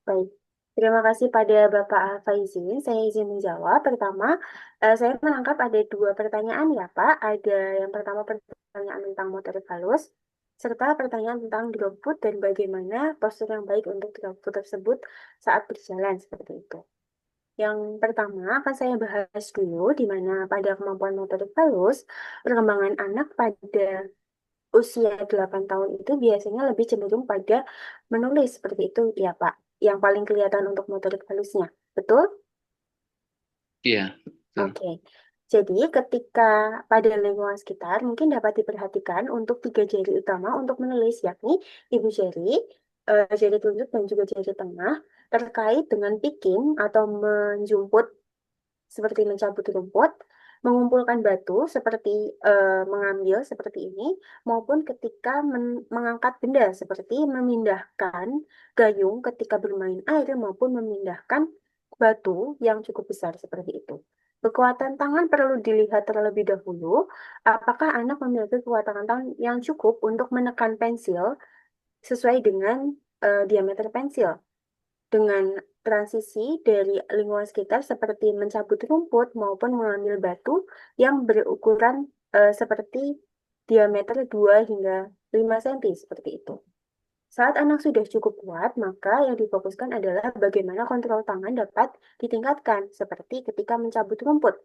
Baik. Terima kasih pada Bapak Al-Faizin. Saya izin menjawab. Pertama, saya menangkap ada dua pertanyaan ya Pak. Ada yang pertama pertanyaan tentang motorik halus, serta pertanyaan tentang drop foot dan bagaimana postur yang baik untuk drop foot tersebut saat berjalan seperti itu. Yang pertama akan saya bahas dulu, di mana pada kemampuan motorik halus, perkembangan anak pada usia 8 tahun itu biasanya lebih cenderung pada menulis seperti itu ya Pak. Yang paling kelihatan untuk motorik halusnya. Betul? Iya. Oke. Jadi ketika pada lingkungan sekitar mungkin dapat diperhatikan untuk 3 jari utama untuk menulis, yakni ibu jari, jari telunjuk dan juga jari tengah terkait dengan picking atau menjumput seperti mencabut rumput, mengumpulkan batu seperti mengambil seperti ini, maupun ketika mengangkat benda seperti memindahkan gayung ketika bermain air maupun memindahkan batu yang cukup besar seperti itu. Kekuatan tangan perlu dilihat terlebih dahulu, apakah anak memiliki kekuatan tangan yang cukup untuk menekan pensil sesuai dengan diameter pensil. Dengan transisi dari lingkungan sekitar seperti mencabut rumput maupun mengambil batu yang berukuran seperti diameter 2 hingga 5 cm seperti itu. Saat anak sudah cukup kuat, maka yang difokuskan adalah bagaimana kontrol tangan dapat ditingkatkan, seperti ketika mencabut rumput.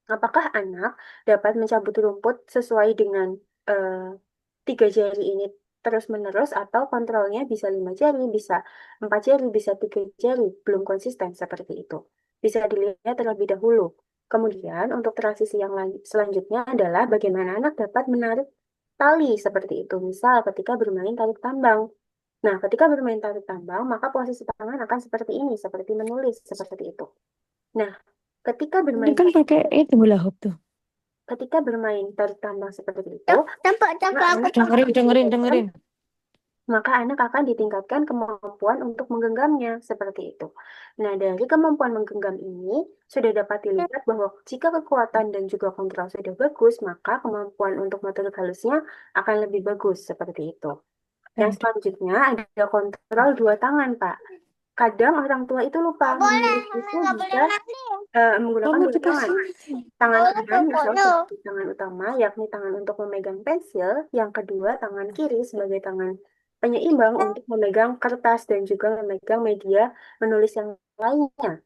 Apakah anak dapat mencabut rumput sesuai dengan 3 jari ini terus-menerus atau kontrolnya bisa 5 jari, bisa 4 jari, bisa 3 jari, belum konsisten seperti itu. Bisa dilihat terlebih dahulu. Kemudian untuk transisi yang selanjutnya adalah bagaimana anak dapat menarik tali seperti itu. Misal ketika bermain tarik tambang. Nah, ketika bermain tarik tambang, maka posisi tangan akan seperti ini, seperti menulis, seperti itu. Nah, ketika bermain kan pakai itu hula hoop tuh. ketika bermain tarik tambang seperti itu, Dengerin. maka anak akan ditingkatkan kemampuan untuk menggenggamnya seperti itu. Nah, dari kemampuan menggenggam ini sudah dapat dilihat bahwa jika kekuatan dan juga kontrol sudah bagus, maka kemampuan untuk motorik halusnya akan lebih bagus seperti itu. Yang selanjutnya ada kontrol dua tangan, Pak. Kadang orang tua itu lupa menulis itu bisa menggunakan dua tangan. Tangan kanan misalnya sebagai tangan utama, yakni tangan untuk memegang pensil. Yang kedua, tangan kiri sebagai tangan penyeimbang untuk memegang kertas dan juga memegang media menulis yang lainnya.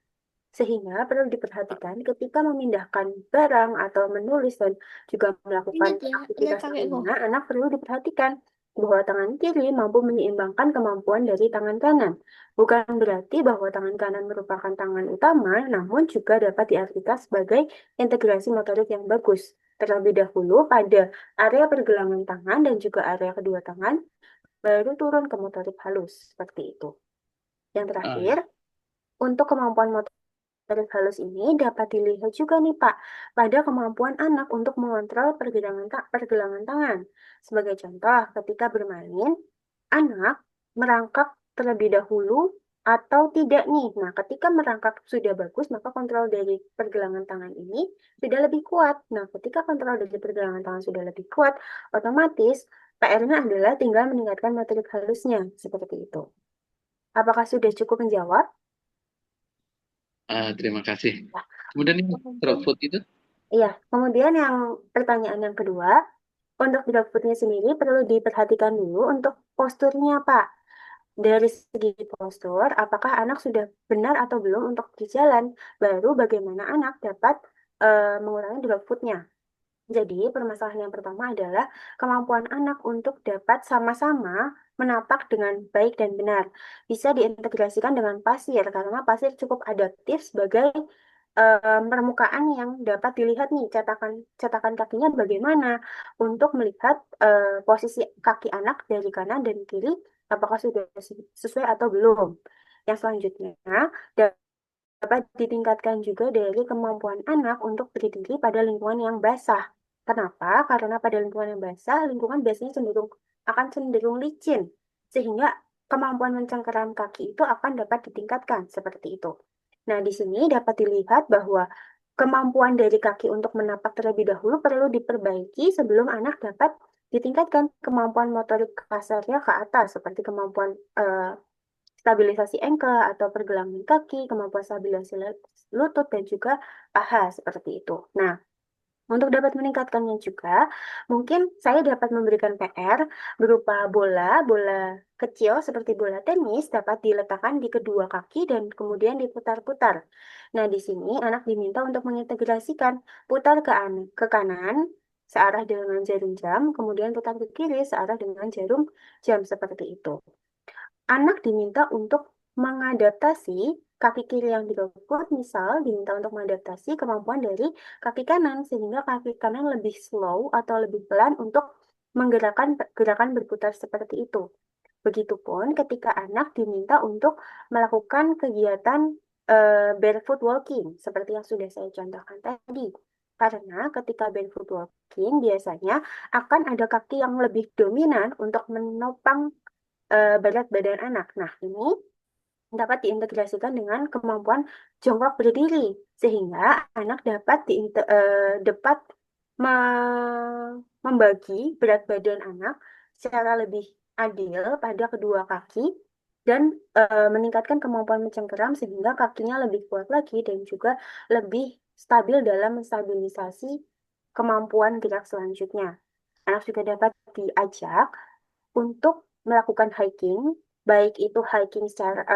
Sehingga perlu diperhatikan ketika memindahkan barang atau menulis dan juga melakukan aktivitas lainnya, anak perlu diperhatikan bahwa tangan kiri mampu menyeimbangkan kemampuan dari tangan kanan. Bukan berarti bahwa tangan kanan merupakan tangan utama, namun juga dapat diartikan sebagai integrasi motorik yang bagus. Terlebih dahulu pada area pergelangan tangan dan juga area kedua tangan, baru turun ke motorik halus, seperti itu. Yang Ah, terakhir, untuk kemampuan motorik halus ini dapat dilihat juga nih Pak, pada kemampuan anak untuk mengontrol pergelangan tangan. Sebagai contoh, ketika bermain, anak merangkak terlebih dahulu atau tidak nih. Nah, ketika merangkak sudah bagus, maka kontrol dari pergelangan tangan ini sudah lebih kuat. Nah, ketika kontrol dari pergelangan tangan sudah lebih kuat, otomatis PR-nya adalah tinggal meningkatkan motorik halusnya, seperti itu. Apakah sudah cukup menjawab? terima kasih. Ya. Kemudian yang Kemudian, Dropfood itu, iya, kemudian yang pertanyaan yang kedua, untuk drop footnya sendiri perlu diperhatikan dulu untuk posturnya, Pak. Dari segi postur, apakah anak sudah benar atau belum untuk berjalan, baru bagaimana anak dapat mengurangi drop footnya. Jadi, permasalahan yang pertama adalah kemampuan anak untuk dapat sama-sama menapak dengan baik dan benar. Bisa diintegrasikan dengan pasir, karena pasir cukup adaptif sebagai permukaan yang dapat dilihat nih, cetakan cetakan kakinya bagaimana untuk melihat posisi kaki anak dari kanan dan kiri, apakah sudah sesuai atau belum. Yang selanjutnya, dapat ditingkatkan juga dari kemampuan anak untuk berdiri pada lingkungan yang basah. Kenapa? Karena pada lingkungan yang basah, lingkungan biasanya akan cenderung licin, sehingga kemampuan mencengkeram kaki itu akan dapat ditingkatkan seperti itu. Nah, di sini dapat dilihat bahwa kemampuan dari kaki untuk menapak terlebih dahulu perlu diperbaiki sebelum anak dapat ditingkatkan kemampuan motorik kasarnya ke atas, seperti kemampuan stabilisasi ankle atau pergelangan kaki, kemampuan stabilisasi lutut, dan juga paha seperti itu. Nah, untuk dapat meningkatkannya juga, mungkin saya dapat memberikan PR berupa bola kecil seperti bola tenis dapat diletakkan di kedua kaki dan kemudian diputar-putar. Nah, di sini anak diminta untuk mengintegrasikan putar ke kanan searah dengan jarum jam, kemudian putar ke kiri searah dengan jarum jam seperti itu. Anak diminta untuk mengadaptasi kaki kiri yang direbut, misal diminta untuk mengadaptasi kemampuan dari kaki kanan, sehingga kaki kanan lebih slow atau lebih pelan untuk menggerakkan gerakan berputar seperti itu. Begitupun ketika anak diminta untuk melakukan kegiatan barefoot walking, seperti yang sudah saya contohkan tadi. Karena ketika barefoot walking biasanya akan ada kaki yang lebih dominan untuk menopang berat badan anak. Nah, ini dapat diintegrasikan dengan kemampuan jongkok berdiri, sehingga anak dapat membagi berat badan anak secara lebih adil pada kedua kaki dan meningkatkan kemampuan mencengkeram sehingga kakinya lebih kuat lagi dan juga lebih stabil dalam menstabilisasi kemampuan gerak selanjutnya. Anak juga dapat diajak untuk melakukan hiking, baik itu hiking secara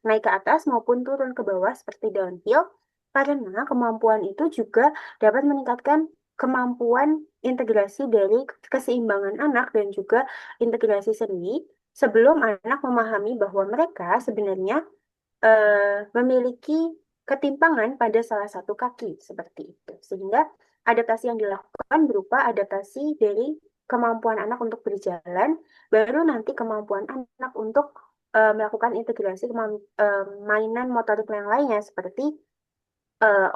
naik ke atas maupun turun ke bawah seperti downhill, karena kemampuan itu juga dapat meningkatkan kemampuan integrasi dari keseimbangan anak dan juga integrasi sendi sebelum anak memahami bahwa mereka sebenarnya memiliki ketimpangan pada salah satu kaki seperti itu. Sehingga adaptasi yang dilakukan berupa adaptasi dari kemampuan anak untuk berjalan, baru nanti kemampuan anak untuk melakukan integrasi mainan motorik yang lainnya seperti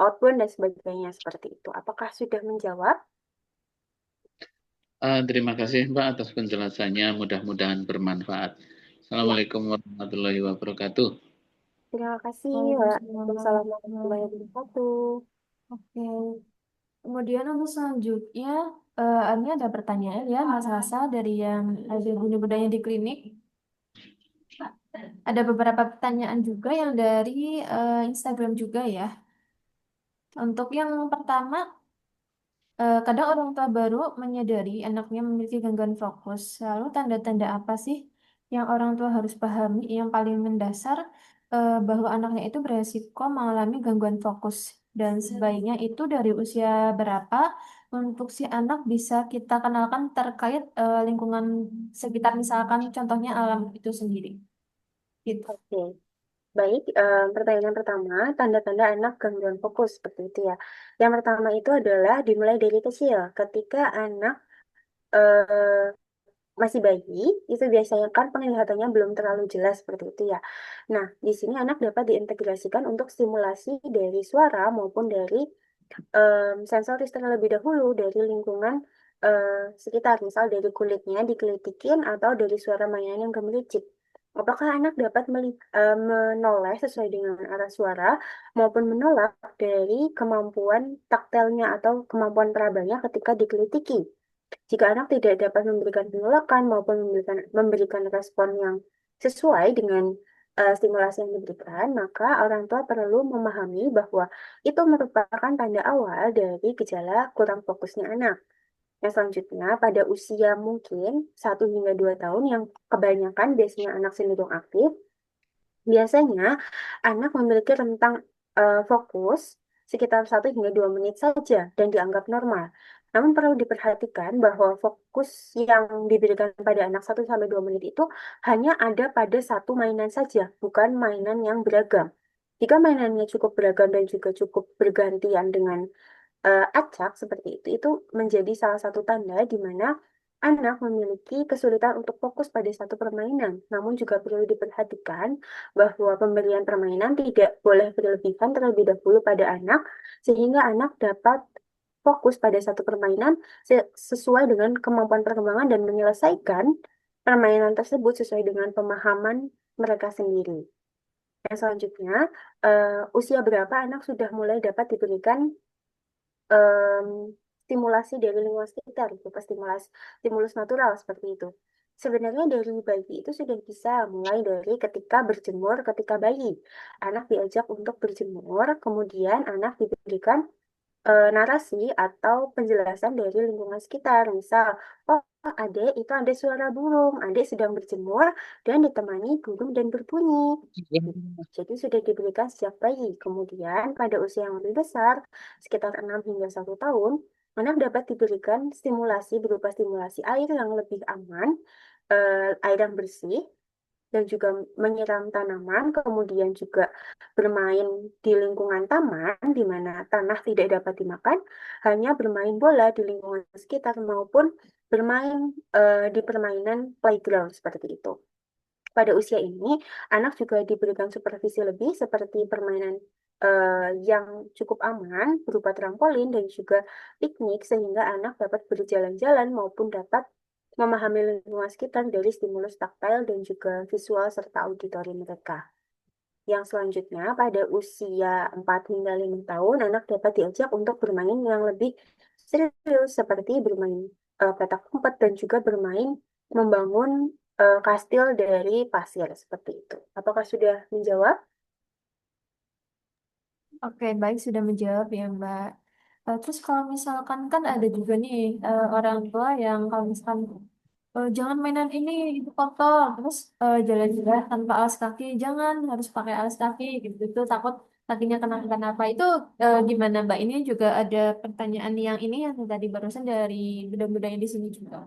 outbound dan sebagainya seperti itu. Apakah sudah menjawab? terima kasih Mbak atas penjelasannya. Mudah-mudahan bermanfaat. Ya, Assalamualaikum warahmatullahi wabarakatuh. terima kasih. Waalaikumsalam Waalaikumsalam warahmatullahi warahmatullahi wabarakatuh. Oke. Kemudian untuk selanjutnya, ini ada pertanyaan ya, Mas Hasa dari yang ada Bunda Budaya di klinik. Ada beberapa pertanyaan juga yang dari Instagram juga ya. Untuk yang pertama, kadang orang tua baru menyadari anaknya memiliki gangguan fokus. Lalu tanda-tanda apa sih yang orang tua harus pahami yang paling mendasar bahwa anaknya itu beresiko mengalami gangguan fokus dan sebaiknya itu dari usia berapa untuk si anak bisa kita kenalkan terkait lingkungan sekitar misalkan contohnya alam itu sendiri. Gitu. Oke, baik. Pertanyaan pertama, tanda-tanda anak gangguan fokus seperti itu ya. Yang pertama itu adalah dimulai dari kecil. Ketika anak eh, masih bayi, itu biasanya kan penglihatannya belum terlalu jelas seperti itu ya. Nah, di sini anak dapat diintegrasikan untuk stimulasi dari suara maupun dari sensoris terlebih dahulu dari lingkungan sekitar, misal dari kulitnya dikelitikin atau dari suara mainan yang gemericik. Apakah anak dapat menoleh sesuai dengan arah suara maupun menolak dari kemampuan taktilnya atau kemampuan perabanya ketika dikelitiki? Jika anak tidak dapat memberikan penolakan maupun memberikan respon yang sesuai dengan stimulasi yang diberikan, maka orang tua perlu memahami bahwa itu merupakan tanda awal dari gejala kurang fokusnya anak. Yang selanjutnya, pada usia mungkin 1 hingga 2 tahun yang kebanyakan biasanya anak cenderung aktif, biasanya, anak memiliki rentang fokus sekitar 1 hingga 2 menit saja dan dianggap normal. Namun perlu diperhatikan bahwa fokus yang diberikan pada anak 1 sampai 2 menit itu hanya ada pada satu mainan saja, bukan mainan yang beragam. Jika mainannya cukup beragam dan juga cukup bergantian dengan acak seperti itu menjadi salah satu tanda di mana anak memiliki kesulitan untuk fokus pada satu permainan. Namun juga perlu diperhatikan bahwa pemberian permainan tidak boleh berlebihan terlebih dahulu pada anak, sehingga anak dapat fokus pada satu permainan sesuai dengan kemampuan perkembangan dan menyelesaikan permainan tersebut sesuai dengan pemahaman mereka sendiri. Yang selanjutnya, usia berapa anak sudah mulai dapat diberikan em, stimulasi dari lingkungan sekitar, berupa stimulus natural seperti itu. Sebenarnya dari bayi itu sudah bisa mulai dari ketika berjemur, ketika bayi. Anak diajak untuk berjemur, kemudian anak diberikan narasi atau penjelasan dari lingkungan sekitar. Misal, oh adek itu ada suara burung, adek sedang berjemur dan ditemani burung dan berbunyi. Jadi sudah diberikan sejak bayi. Kemudian pada usia yang lebih besar, sekitar 6 hingga 1 tahun, anak dapat diberikan stimulasi berupa stimulasi air yang lebih aman, air yang bersih, dan juga menyiram tanaman, kemudian juga bermain di lingkungan taman, di mana tanah tidak dapat dimakan, hanya bermain bola di lingkungan sekitar maupun bermain di permainan playground seperti itu. Pada usia ini, anak juga diberikan supervisi lebih seperti permainan yang cukup aman berupa trampolin dan juga piknik sehingga anak dapat berjalan-jalan maupun dapat memahami lingkungan sekitar dari stimulus taktil dan juga visual serta auditori mereka. Yang selanjutnya, pada usia 4 hingga 5 tahun, anak dapat diajak untuk bermain yang lebih serius seperti bermain petak umpet dan juga bermain membangun kastil dari pasir seperti itu. Apakah sudah menjawab? Oke, baik sudah menjawab ya Mbak. Terus kalau misalkan kan ada juga nih orang tua yang kalau misalkan jangan mainan ini itu kotor, terus jalan-jalan tanpa alas kaki, jangan harus pakai alas kaki gitu, takut kakinya kenapa-kenapa. Itu gimana Mbak? Ini juga ada pertanyaan yang ini yang tadi barusan dari budak-budak yang di sini juga.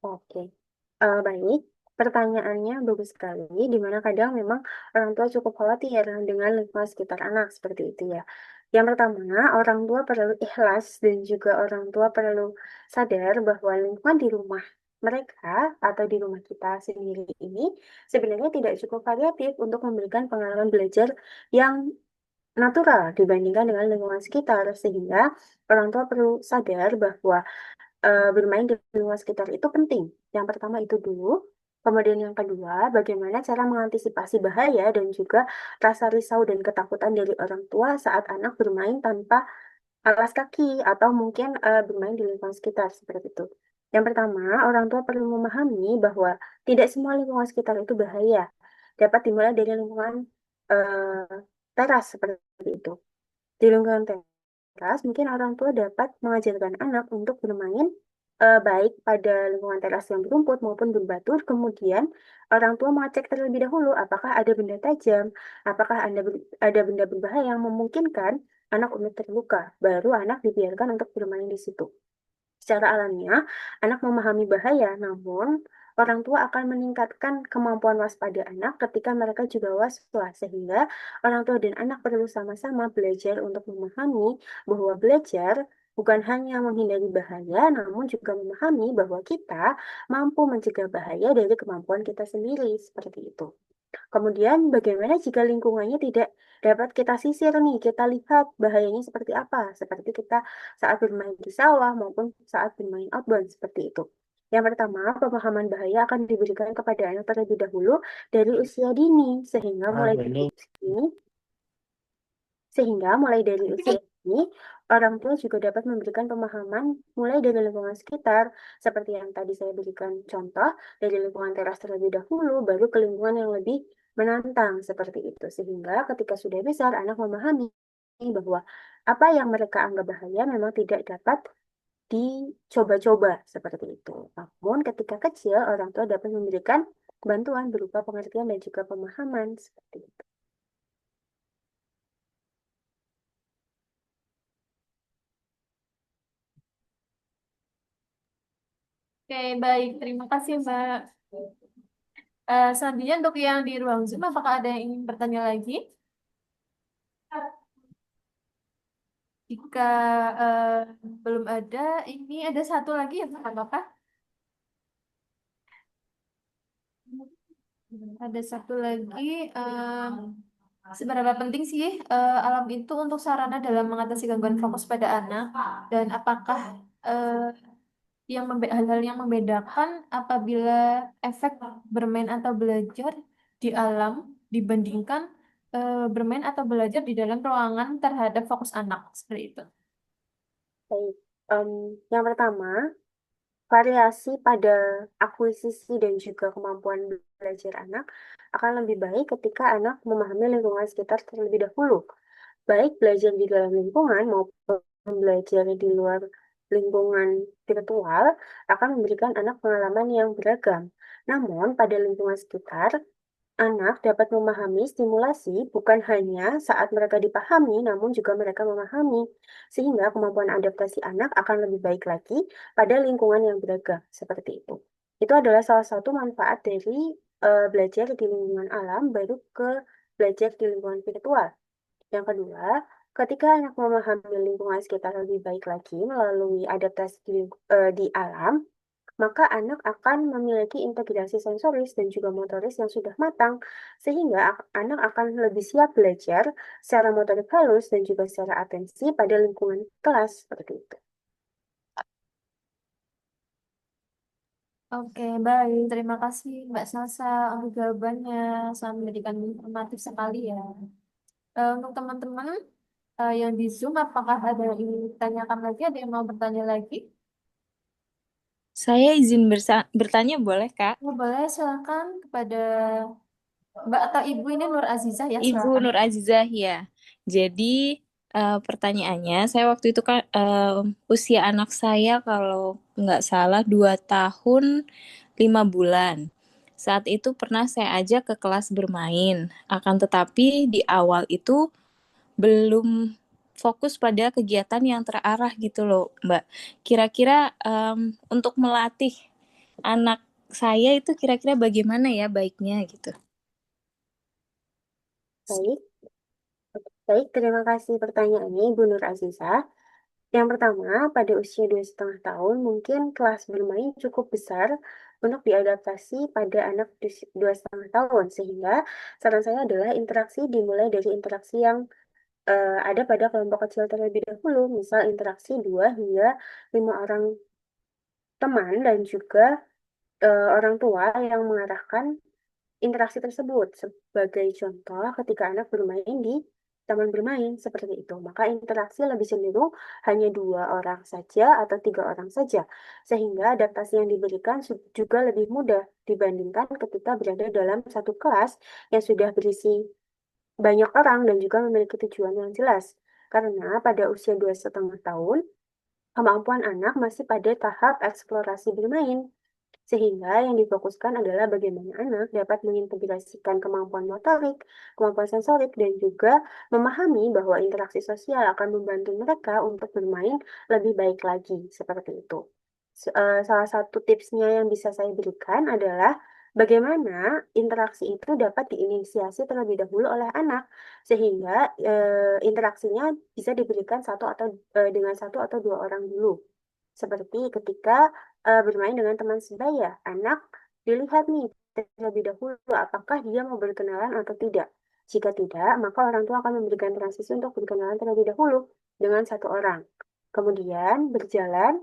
Oke. Baik. Pertanyaannya bagus sekali, di mana kadang memang orang tua cukup khawatir dengan lingkungan sekitar anak seperti itu ya. Yang pertama, orang tua perlu ikhlas dan juga orang tua perlu sadar bahwa lingkungan di rumah mereka atau di rumah kita sendiri ini sebenarnya tidak cukup variatif untuk memberikan pengalaman belajar yang natural dibandingkan dengan lingkungan sekitar, sehingga orang tua perlu sadar bahwa bermain di lingkungan sekitar itu penting. Yang pertama itu dulu. Kemudian yang kedua, bagaimana cara mengantisipasi bahaya dan juga rasa risau dan ketakutan dari orang tua saat anak bermain tanpa alas kaki atau mungkin bermain di lingkungan sekitar seperti itu. Yang pertama, orang tua perlu memahami bahwa tidak semua lingkungan sekitar itu bahaya. Dapat dimulai dari lingkungan eh, teras seperti itu. Di lingkungan teras, mungkin orang tua dapat mengajarkan anak untuk bermain baik pada lingkungan teras yang berumput maupun berbatu. Kemudian orang tua mengecek terlebih dahulu apakah ada benda tajam, apakah ada benda berbahaya yang memungkinkan anak untuk terluka. Baru anak dibiarkan untuk bermain di situ. Secara alamiah, anak memahami bahaya, namun orang tua akan meningkatkan kemampuan waspada anak ketika mereka juga was-was, sehingga orang tua dan anak perlu sama-sama belajar untuk memahami bahwa belajar bukan hanya menghindari bahaya, namun juga memahami bahwa kita mampu mencegah bahaya dari kemampuan kita sendiri, seperti itu. Kemudian bagaimana jika lingkungannya tidak dapat kita sisir nih, kita lihat bahayanya seperti apa, seperti kita saat bermain di sawah maupun saat bermain outbound seperti itu. Yang pertama, pemahaman bahaya akan diberikan kepada anak terlebih dahulu dari usia dini, sehingga mulai dari usia ini orang tua juga dapat memberikan pemahaman mulai dari lingkungan sekitar, seperti yang tadi saya berikan contoh, dari lingkungan teras terlebih dahulu, baru ke lingkungan yang lebih menantang seperti itu. Sehingga ketika sudah besar, anak memahami bahwa apa yang mereka anggap bahaya memang tidak dapat dicoba-coba seperti itu. Namun ketika kecil, orang tua dapat memberikan bantuan berupa pengertian dan juga pemahaman seperti itu. Oke, baik. Terima kasih, Mbak. Selanjutnya untuk yang di ruang Zoom, apakah ada yang ingin bertanya lagi? Jika eh, belum ada, ini ada satu lagi ya, Pak, Bapak? Ada satu lagi, seberapa penting sih alam itu untuk sarana dalam mengatasi gangguan fokus pada anak? Dan apakah eh, hal-hal yang membedakan apabila efek bermain atau belajar di alam dibandingkan bermain atau belajar di dalam ruangan terhadap fokus anak seperti itu? Baik. Yang pertama, variasi pada akuisisi dan juga kemampuan belajar anak akan lebih baik ketika anak memahami lingkungan sekitar terlebih dahulu. Baik belajar di dalam lingkungan maupun belajar di luar lingkungan virtual akan memberikan anak pengalaman yang beragam. Namun, pada lingkungan sekitar, anak dapat memahami stimulasi bukan hanya saat mereka dipahami, namun juga mereka memahami, sehingga kemampuan adaptasi anak akan lebih baik lagi pada lingkungan yang beragam, seperti itu. Itu adalah salah satu manfaat dari belajar di lingkungan alam, baru ke belajar di lingkungan virtual. Yang kedua, ketika anak memahami lingkungan sekitar lebih baik lagi melalui adaptasi di alam, maka anak akan memiliki integrasi sensoris dan juga motoris yang sudah matang, sehingga anak akan lebih siap belajar secara motorik halus dan juga secara atensi pada lingkungan kelas seperti itu. Oke, baik. Terima kasih Mbak Salsa untuk jawabannya. Sangat menjadikan informatif sekali ya. Untuk teman-teman yang di Zoom, apakah ada yang ingin ditanyakan lagi? Ada yang mau bertanya lagi? Saya izin bertanya boleh, Kak? Oh, boleh, silakan kepada Mbak atau Ibu ini Nur Azizah ya, Ibu silakan. Nur Azizah ya. Jadi pertanyaannya, saya waktu itu kan usia anak saya kalau nggak salah 2 tahun 5 bulan. Saat itu pernah saya ajak ke kelas bermain. Akan tetapi di awal itu belum fokus pada kegiatan yang terarah gitu loh, Mbak. Kira-kira untuk melatih anak saya itu kira-kira bagaimana ya baiknya gitu. Baik, baik, terima kasih pertanyaannya Ibu Nur Azizah. Yang pertama, pada usia 2,5 tahun, mungkin kelas bermain cukup besar untuk diadaptasi pada anak 2,5 tahun, sehingga saran saya adalah interaksi dimulai dari interaksi yang ada pada kelompok kecil terlebih dahulu, misal interaksi 2 hingga 5 orang teman dan juga orang tua yang mengarahkan interaksi tersebut. Sebagai contoh, ketika anak bermain di taman bermain seperti itu, maka interaksi lebih cenderung hanya 2 orang saja atau 3 orang saja, sehingga adaptasi yang diberikan juga lebih mudah dibandingkan ketika berada dalam satu kelas yang sudah berisi banyak orang dan juga memiliki tujuan yang jelas. Karena pada usia 2,5 tahun, kemampuan anak masih pada tahap eksplorasi bermain. Sehingga yang difokuskan adalah bagaimana anak dapat mengintegrasikan kemampuan motorik, kemampuan sensorik, dan juga memahami bahwa interaksi sosial akan membantu mereka untuk bermain lebih baik lagi, seperti itu. Salah satu tipsnya yang bisa saya berikan adalah bagaimana interaksi itu dapat diinisiasi terlebih dahulu oleh anak, sehingga interaksinya bisa diberikan dengan satu atau dua orang dulu. Seperti ketika bermain dengan teman sebaya, anak dilihat nih terlebih dahulu apakah dia mau berkenalan atau tidak. Jika tidak, maka orang tua akan memberikan transisi untuk berkenalan terlebih dahulu dengan satu orang. Kemudian berjalan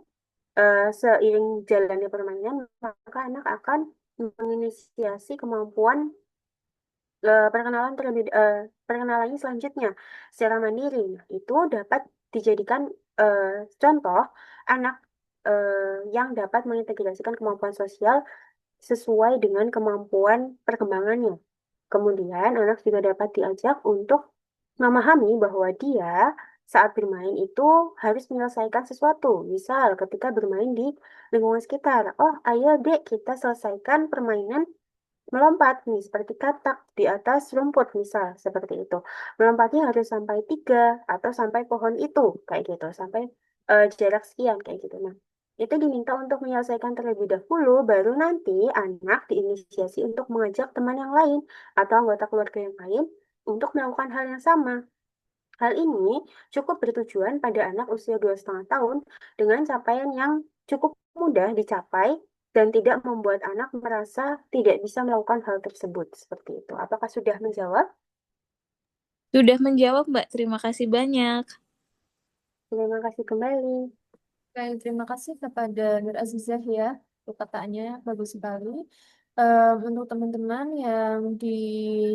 seiring jalannya permainan, maka anak akan menginisiasi kemampuan perkenalannya selanjutnya secara mandiri. Nah, itu dapat dijadikan eh, contoh anak yang dapat mengintegrasikan kemampuan sosial sesuai dengan kemampuan perkembangannya. Kemudian anak juga dapat diajak untuk memahami bahwa dia saat bermain itu harus menyelesaikan sesuatu. Misal ketika bermain di lingkungan sekitar, oh ayo dek kita selesaikan permainan melompat nih seperti katak di atas rumput misal seperti itu. Melompatnya harus sampai 3 atau sampai pohon itu kayak gitu, sampai jarak sekian kayak gitu. Nah, itu diminta untuk menyelesaikan terlebih dahulu, baru nanti anak diinisiasi untuk mengajak teman yang lain atau anggota keluarga yang lain untuk melakukan hal yang sama. Hal ini cukup bertujuan pada anak usia 2,5 tahun dengan capaian yang cukup mudah dicapai dan tidak membuat anak merasa tidak bisa melakukan hal tersebut. Seperti itu. Apakah sudah menjawab? Sudah menjawab, Mbak. Terima kasih banyak. Terima kasih kembali. Baik, terima kasih kepada Nur Azizah ya, untuk kataannya bagus sekali. Untuk teman-teman yang di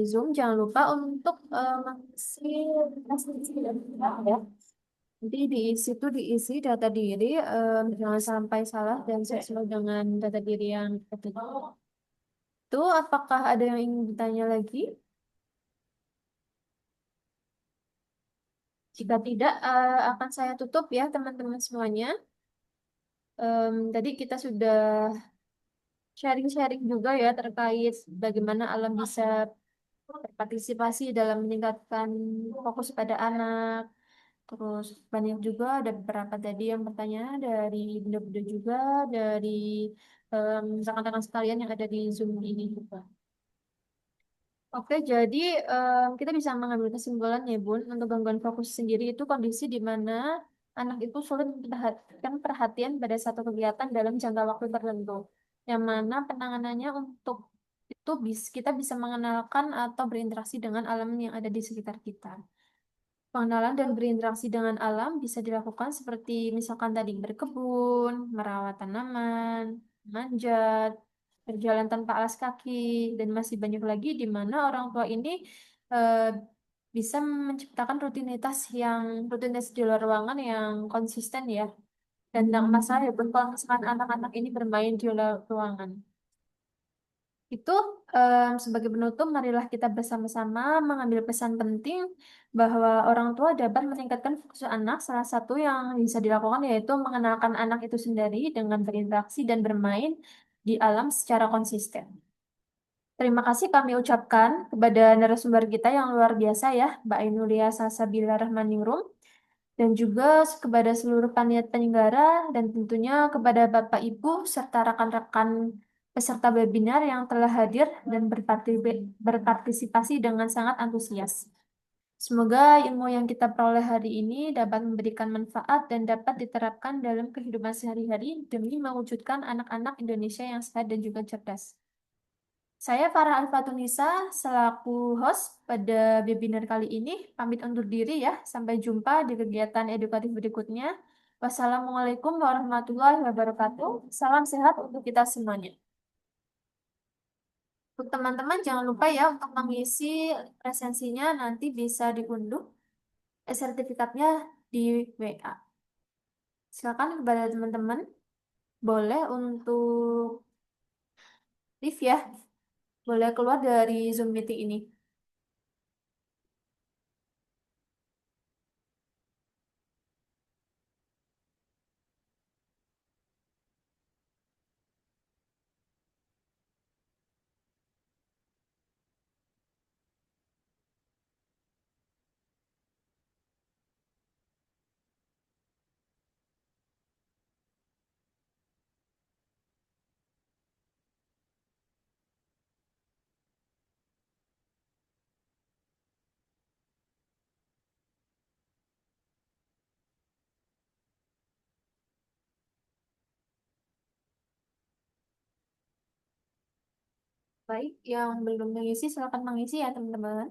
Zoom, jangan lupa untuk mengisi presentasi dan ya. Nanti di situ diisi data diri, jangan sampai salah dan sesuai dengan data diri yang ketik. Itu, apakah ada yang ingin bertanya lagi? Jika tidak, akan saya tutup ya teman-teman semuanya. Tadi kita sudah sharing-sharing juga ya terkait bagaimana alam bisa berpartisipasi dalam meningkatkan fokus pada anak. Terus banyak juga ada beberapa tadi yang bertanya dari bunda-bunda juga, dari rekan-rekan sekalian yang ada di Zoom ini juga. Oke, jadi kita bisa mengambil kesimpulan ya, Bun, untuk gangguan fokus sendiri itu kondisi di mana anak itu sulit memperhatikan perhatian pada satu kegiatan dalam jangka waktu tertentu, yang mana penanganannya untuk itu kita bisa mengenalkan atau berinteraksi dengan alam yang ada di sekitar kita. Pengenalan dan berinteraksi dengan alam bisa dilakukan seperti misalkan tadi berkebun, merawat tanaman, manjat, berjalan tanpa alas kaki, dan masih banyak lagi di mana orang tua ini eh, bisa menciptakan rutinitas di luar ruangan yang konsisten ya. Dan tidak masalah ya, pun kalau misalkan anak-anak ini bermain di luar ruangan. Itu sebagai penutup, marilah kita bersama-sama mengambil pesan penting bahwa orang tua dapat meningkatkan fokus anak. Salah satu yang bisa dilakukan yaitu mengenalkan anak itu sendiri dengan berinteraksi dan bermain di alam secara konsisten. Terima kasih kami ucapkan kepada narasumber kita yang luar biasa ya, Mbak Ainulia Salsabila Rahmaningrum, dan juga kepada seluruh panitia penyelenggara dan tentunya kepada Bapak Ibu serta rekan-rekan peserta webinar yang telah hadir dan berpartisipasi dengan sangat antusias. Semoga ilmu yang kita peroleh hari ini dapat memberikan manfaat dan dapat diterapkan dalam kehidupan sehari-hari demi mewujudkan anak-anak Indonesia yang sehat dan juga cerdas. Saya Farah Alfatunisa selaku host pada webinar kali ini pamit undur diri ya. Sampai jumpa di kegiatan edukatif berikutnya. Wassalamualaikum warahmatullahi wabarakatuh. Salam sehat untuk kita semuanya. Untuk teman-teman jangan lupa ya untuk mengisi presensinya nanti bisa diunduh sertifikatnya di WA. Silakan kepada teman-teman boleh untuk leave ya. Boleh keluar dari Zoom meeting ini. Baik, yang belum mengisi silakan mengisi ya teman-teman.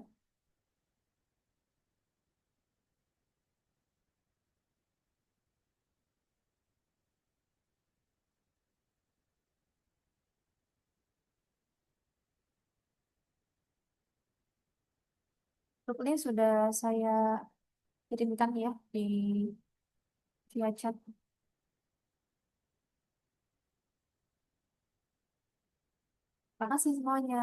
Grup link sudah saya kirimkan ya di via chat. Terima kasih semuanya.